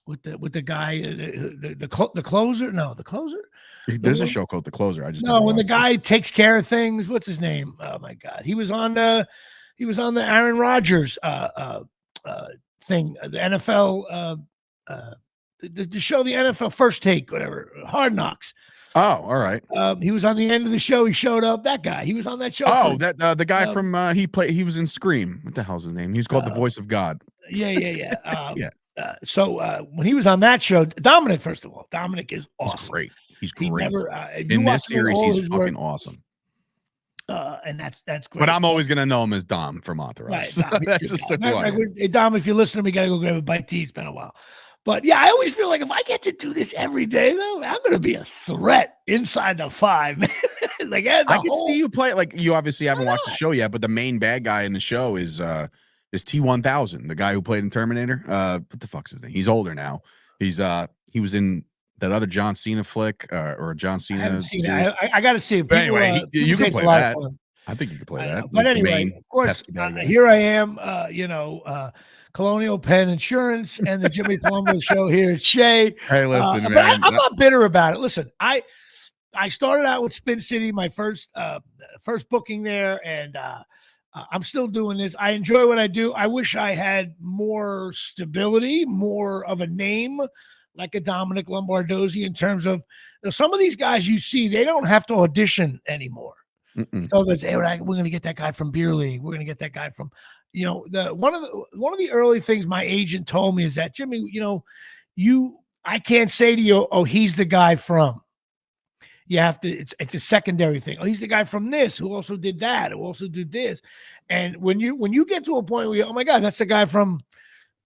[SPEAKER 1] With the guy, the closer? No, the closer.
[SPEAKER 2] There's a show called The Closer.
[SPEAKER 1] When the guy takes care of things. What's his name? Oh my God, he was on the Aaron Rodgers thing, the NFL, the show, the NFL First Take, whatever, Hard Knocks.
[SPEAKER 2] Oh, all right.
[SPEAKER 1] He was on the end of the show. He showed up. That guy. He was on that show.
[SPEAKER 2] Oh, the guy from he was in Scream. What the hell's his name? He's called the Voice of God.
[SPEAKER 1] Yeah. Yeah. So when he was on that show, Dominic, first of all, Dominic is awesome.
[SPEAKER 2] He's great.
[SPEAKER 1] In
[SPEAKER 2] this series, he's fucking awesome.
[SPEAKER 1] And that's great.
[SPEAKER 2] But I'm always gonna know him as Dom from Entourage.
[SPEAKER 1] Right,
[SPEAKER 2] That's just
[SPEAKER 1] hey, Dom, if you're listening, we gotta go grab a bite to eat. It's been a while. But yeah, I always feel like if I get to do this every day, though, I'm gonna be a threat inside the 5. Like I can
[SPEAKER 2] see you play. Like you obviously haven't watched the show yet, but the main bad guy in the show is T1000, the guy who played in Terminator. What the fuck's his name? He's older now. He was in that other John Cena flick or John Cena.
[SPEAKER 1] I haven't seen it. I got to see it.
[SPEAKER 2] Anyway, you can play that. I think you can play that.
[SPEAKER 1] But anyway, of course, here I am. Colonial Penn Insurance and the Jimmy Palumbo Show here at Shea.
[SPEAKER 2] Hey, listen, man.
[SPEAKER 1] But I'm not bitter about it. Listen, I started out with Spin City, my first booking there, and I'm still doing this. I enjoy what I do. I wish I had more stability, more of a name like a Dominic Lombardozzi in terms of some of these guys you see, they don't have to audition anymore. So they say, we're going to get that guy from Beer League. We're going to get that guy from, one of the early things my agent told me is that, Jimmy, I can't say to you, oh, he's the guy from. you have to. It's a secondary thing. Oh, he's the guy from this who also did that, who also did this. And when you get to a point where you, oh my God, that's the guy from,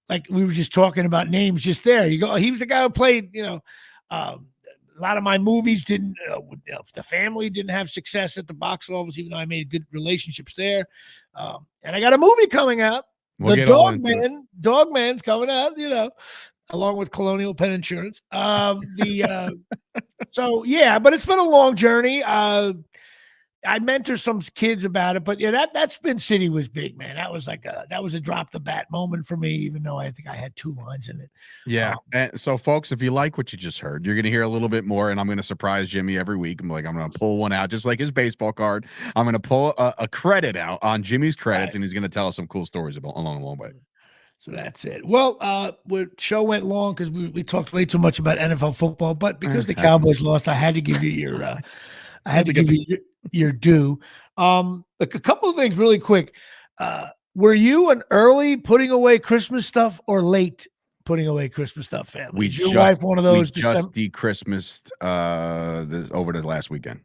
[SPEAKER 1] like we were just talking about names just there. You go, oh, he was the guy who played, a lot of my movies didn't, the family didn't have success at the box office, even though I made good relationships there. And I got a movie coming out.
[SPEAKER 2] We'll
[SPEAKER 1] the Dogman's coming out, along with Colonial Penn Insurance. So yeah, but it's been a long journey. I mentor some kids about it, but yeah, that Spin City was big, man. That was that was a drop the bat moment for me, even though I think I had 2 lines in it.
[SPEAKER 2] Yeah. And so folks, if you like what you just heard, you're going to hear a little bit more, and I'm going to surprise Jimmy every week. I'm going to pull one out, just like his baseball card. I'm going to pull a credit out on Jimmy's credits, right, and he's going to tell us some cool stories along the way.
[SPEAKER 1] So that's it. Well, the show went long because we talked way too much about NFL football, but because the Cowboys lost, I had to give you your due. A couple of things really quick. Were you an early putting away Christmas stuff or late putting away Christmas stuff, family? Your wife one of those?
[SPEAKER 2] We just de-Christmased over the last weekend.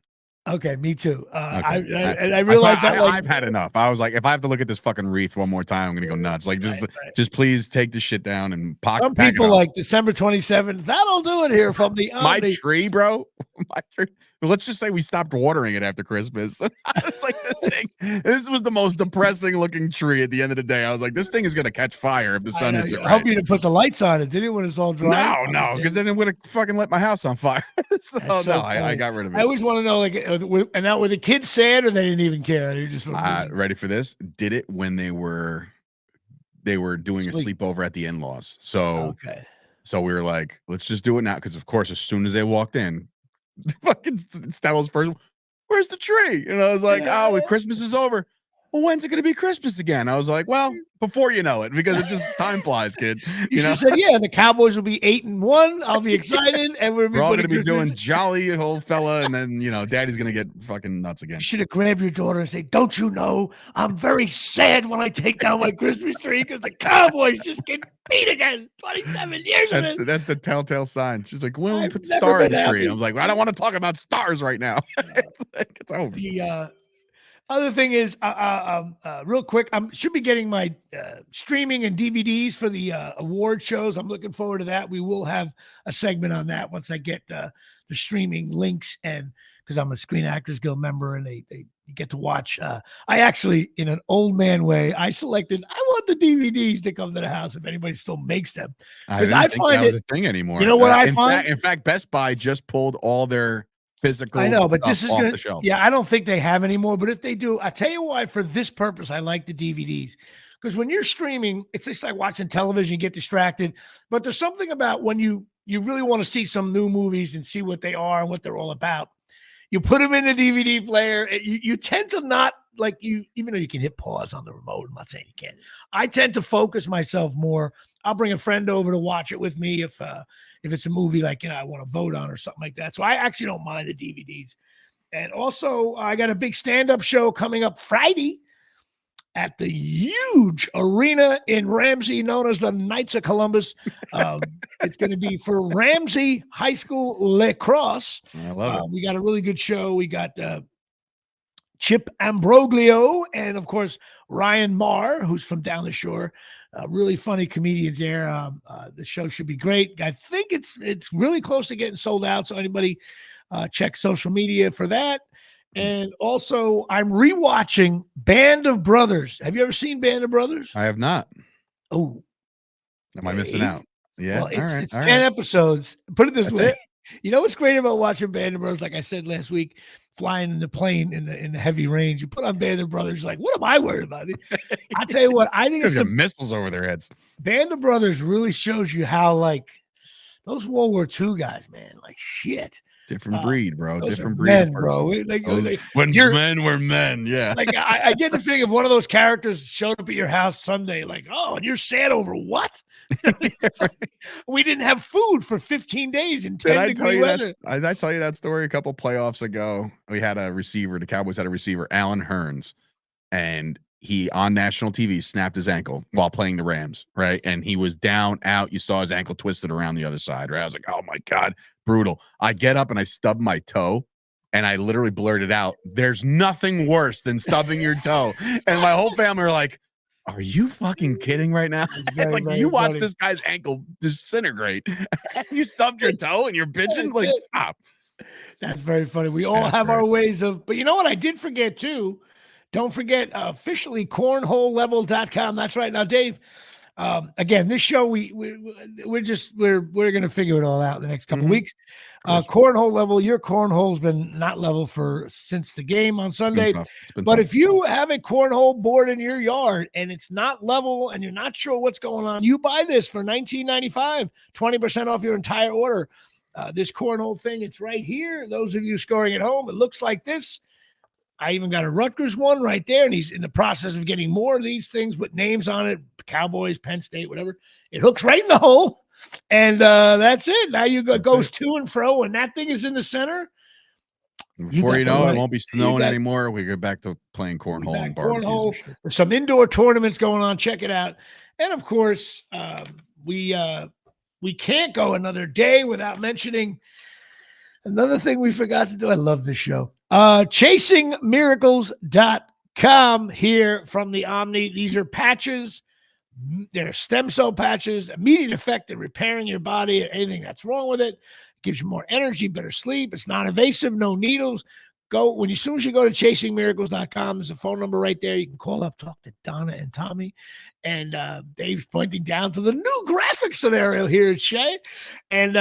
[SPEAKER 1] Okay, me too.
[SPEAKER 2] Okay.
[SPEAKER 1] I realized
[SPEAKER 2] I've had enough. I was like, if I have to look at this fucking wreath one more time, I'm gonna go nuts. Like, just please take the shit down and
[SPEAKER 1] Some people like December 27th. That'll do it here from the
[SPEAKER 2] my tree, bro. My tree. Let's just say we stopped watering it after Christmas. It's like this thing. This was the most depressing looking tree at the end of the day. I was like, this thing is gonna catch fire if the sun hits it.
[SPEAKER 1] I hope you didn't put the lights on it, did you, when it's all dry?
[SPEAKER 2] No, because then it would have fucking lit my house on fire. I got rid of it.
[SPEAKER 1] I always want to know, and now were the kids sad or they didn't even care? They just
[SPEAKER 2] ready for this? Did it when they were doing a sleepover at the in-laws. So we were like, let's just do it now, because of course, as soon as they walked in, fucking Stella's first, where's the tree? And I was like, Christmas is over. Well, when's it going to be Christmas again? I was like, well, before you know it, because it just time flies, kid.
[SPEAKER 1] You should have said, yeah, the Cowboys will be 8-1. I'll be excited, and
[SPEAKER 2] we're all going to be doing jolly old fella, and then Daddy's going to get fucking nuts again.
[SPEAKER 1] You should have grabbed your daughter and say, "Don't you know I'm very sad when I take down my Christmas tree because the Cowboys just get beat again 27 years ago."
[SPEAKER 2] That's the telltale sign. She's like, "When we put star in the tree?" I was like, well, "I don't want to talk about stars right now." It's over.
[SPEAKER 1] The other thing is, real quick, I should be getting my streaming and DVDs for the award shows. I'm looking forward to that. We will have a segment on that once I get the streaming links, and because I'm a Screen Actors Guild member, and they get to watch. I actually, in an old man way, I want the DVDs to come to the house if anybody still makes them.
[SPEAKER 2] Because I find that was a thing anymore.
[SPEAKER 1] You know what I find?
[SPEAKER 2] In fact, Best Buy just pulled all their physical.
[SPEAKER 1] I know, but this is good. Yeah, I don't think they have anymore. But if they do, I tell you why. For this purpose, I like the DVDs, because when you're streaming, it's just like watching television. You get distracted, but there's something about when you really want to see some new movies and see what they are and what they're all about. You put them in the DVD player. You tend to not like even though you can hit pause on the remote. I'm not saying you can't. I tend to focus myself more. I'll bring a friend over to watch it with me if it's a movie like I want to vote on or something like that. So I actually don't mind the DVDs. And also, I got a big stand-up show coming up Friday at the huge arena in Ramsey, known as the Knights of Columbus. It's going to be for Ramsey High School lacrosse.
[SPEAKER 2] I love it.
[SPEAKER 1] We got a really good show. We got Chip Ambroglio and, of course, Ryan Marr, who's from down the shore. Really funny comedians there. The show should be great. I think it's really close to getting sold out. So anybody check social media for that. And also, I'm rewatching Band of Brothers. Have you ever seen Band of Brothers?
[SPEAKER 2] I have not.
[SPEAKER 1] Oh,
[SPEAKER 2] am I missing out? Yeah,
[SPEAKER 1] well, it's 10 episodes. Put it this way. You know what's great about watching Band of Brothers? Like I said last week, flying in the plane in the heavy range, you put on Band of Brothers, like, what am I worried about? I tell you what, I think it's
[SPEAKER 2] some missiles over their heads.
[SPEAKER 1] Band of Brothers really shows you how, like, those World War II guys, man, like shit.
[SPEAKER 2] Different breed, bro. Different breed,
[SPEAKER 1] men, bro.
[SPEAKER 2] When men were men, yeah.
[SPEAKER 1] Like I get the thing if one of those characters showed up at your house Sunday, like, oh, and you're sad over what? We didn't have food for 15 days in 10-degree weather.
[SPEAKER 2] Did I tell you that story a couple playoffs ago? We had a receiver. The Cowboys had a receiver, Alan Hearns, and he on national TV snapped his ankle while playing the Rams, right? And he was down, out. You saw his ankle twisted around the other side, right? I was like, oh my God, brutal. I get up and I stub my toe and I literally blurted out, "There's nothing worse than stubbing your toe." And my whole family were like, "Are you fucking kidding right now?" It's like, you watch this guy's ankle disintegrate, and you stubbed your toe and you're bitching. Like, stop.
[SPEAKER 1] That's very funny. We all have our ways of, but you know what? I did forget too. Don't forget officially cornholelevel.com. That's right. Now, Dave, again, this show, we're going to figure it all out in the next couple of weeks. Cornhole level, your cornhole's been not level since the game on Sunday. But if you have a cornhole board in your yard and it's not level and you're not sure what's going on, you buy this for $19.95, 20% off your entire order. This cornhole thing, it's right here. Those of you scoring at home, it looks like this. I even got a Rutgers one right there, and he's in the process of getting more of these things with names on it, Cowboys, Penn State, whatever. It hooks right in the hole, and that's it. Now goes to and fro, and that thing is in the center.
[SPEAKER 2] Before you know it won't be snowing anymore. We go back to playing cornhole and barbecues.
[SPEAKER 1] There's some indoor tournaments going on. Check it out. And, of course, we can't go another day without mentioning another thing we forgot to do. I love this show. ChasingMiracles.com here from the Omni. These are patches. They're stem cell patches, immediate effect in repairing your body and anything that's wrong with it. It gives you more energy, better sleep. It's non-invasive, no needles. As soon as you go to ChasingMiracles.com, there's a phone number right there. You can call up, talk to Donna and Tommy. And Dave's pointing down to the new graphic scenario here at Shea. And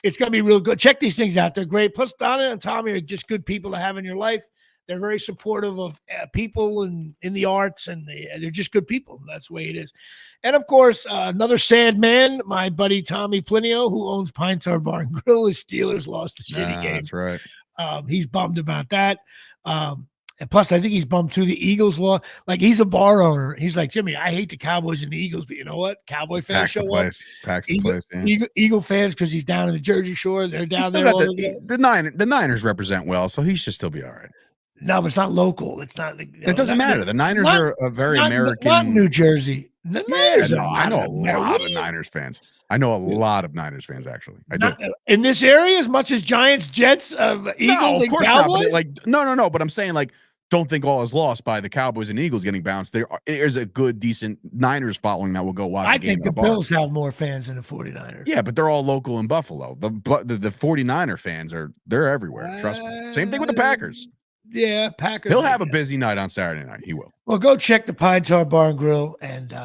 [SPEAKER 1] it's going to be real good. Check these things out. They're great. Plus, Donna and Tommy are just good people to have in your life. They're very supportive of people in the arts, and they're just good people. That's the way it is. And, of course, another sad man, my buddy Tommy Plinio, who owns Pine Tar Bar and Grill. His Steelers lost the shitty game.
[SPEAKER 2] That's right.
[SPEAKER 1] He's bummed about that. And plus, I think he's bummed too. The Eagles lost. Like, he's a bar owner. He's like, Jimmy, I hate the Cowboys and the Eagles, but you know what? Cowboy fans show up.
[SPEAKER 2] Packs the place. Yeah.
[SPEAKER 1] Eagle fans, because he's down in the Jersey Shore. They're down there.
[SPEAKER 2] The Niners represent well, so he should still be all right.
[SPEAKER 1] No, but it's not local. It's not.
[SPEAKER 2] It doesn't matter. The Niners are a very American.
[SPEAKER 1] Not New Jersey. The Niners.
[SPEAKER 2] I know a lot of Niners fans. I know a lot of Niners fans, actually. I do.
[SPEAKER 1] In this area, as much as Giants, Jets, Eagles, and Cowboys?
[SPEAKER 2] No. But I'm saying, like, don't think all is lost by the Cowboys and Eagles getting bounced. There's a good, decent Niners following that will go watch the game.
[SPEAKER 1] I think the Bills have more fans than the 49ers.
[SPEAKER 2] Yeah, but they're all local in Buffalo. The 49er fans they're everywhere. Trust me. Same thing with the Packers.
[SPEAKER 1] Yeah, Packers.
[SPEAKER 2] He'll have a busy night on Saturday night. He will.
[SPEAKER 1] Well, go check the Pine Tar Bar and Grill. And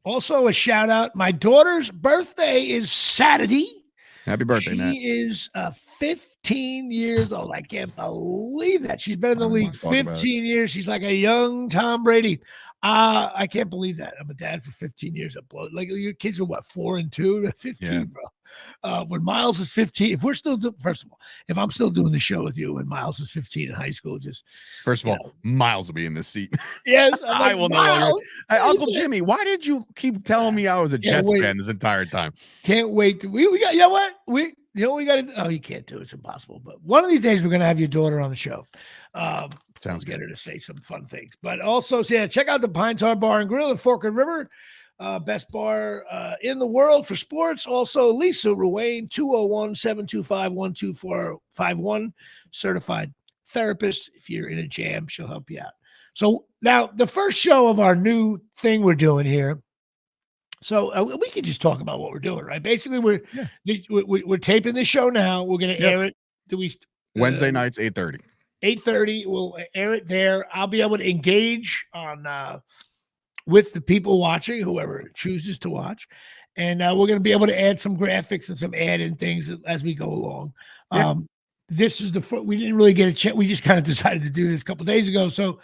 [SPEAKER 1] also a shout out. My daughter's birthday is Saturday.
[SPEAKER 2] Happy birthday, Nat.
[SPEAKER 1] She is 15 years old. I can't believe that. She's been in the league 15 years. She's like a young Tom Brady. I can't believe that. I'm a dad for 15 years. Like, your kids are what, 4 and 2? 15, bro. When Miles is 15, if we're still first of all, if I'm still doing the show with you when Miles is 15 in high school, just
[SPEAKER 2] first of all, Miles will be in this seat.
[SPEAKER 1] Yes,
[SPEAKER 2] I will no longer. Hey, Uncle Jimmy, why did you keep telling me I was a Jets fan this entire time?
[SPEAKER 1] Can't wait. We got, you know what? We got to, you can't do it. It's impossible. But one of these days, we're going to have your daughter on the show.
[SPEAKER 2] Sounds good.
[SPEAKER 1] Get her to say some fun things. But also, check out the Pine Tar Bar and Grill in Forked River. Best bar in the world for sports. Also, Lisa Ruane, 201-725-12451, certified therapist. If you're in a jam, she'll help you out. So now the first show of our new thing we're doing here. So we can just talk about what we're doing, right? Basically, we're taping this show now. We're going to air it.
[SPEAKER 2] Wednesday nights, 8:30.
[SPEAKER 1] 8:30. We'll air it there. I'll be able to engage on with the people watching, whoever chooses to watch. And we're going to be able to add some graphics and some add-in things as we go along. Yeah. This is we didn't really get a chance. We just kind of decided to do this a couple days ago. So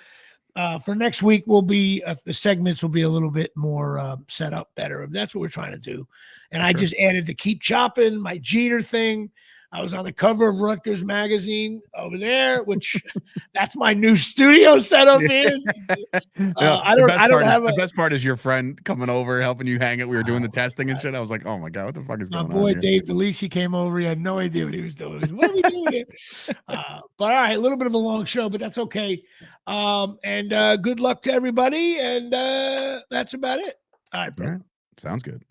[SPEAKER 1] for next week, the segments will be a little bit more set up better. That's what we're trying to do. And I just added the Keep Chopping, my Jeter thing. I was on the cover of Rutgers magazine over there, which that's my new studio setup here.
[SPEAKER 2] The best part is your friend coming over, helping you hang it. We were doing the testing and shit. I was like, oh my God, what the fuck is going on?
[SPEAKER 1] My boy Dave DeLisi came over. He had no idea what he was doing. What are we doing here? But all right, a little bit of a long show, but that's okay. And good luck to everybody. And that's about it. All right, bro.
[SPEAKER 2] Sounds good.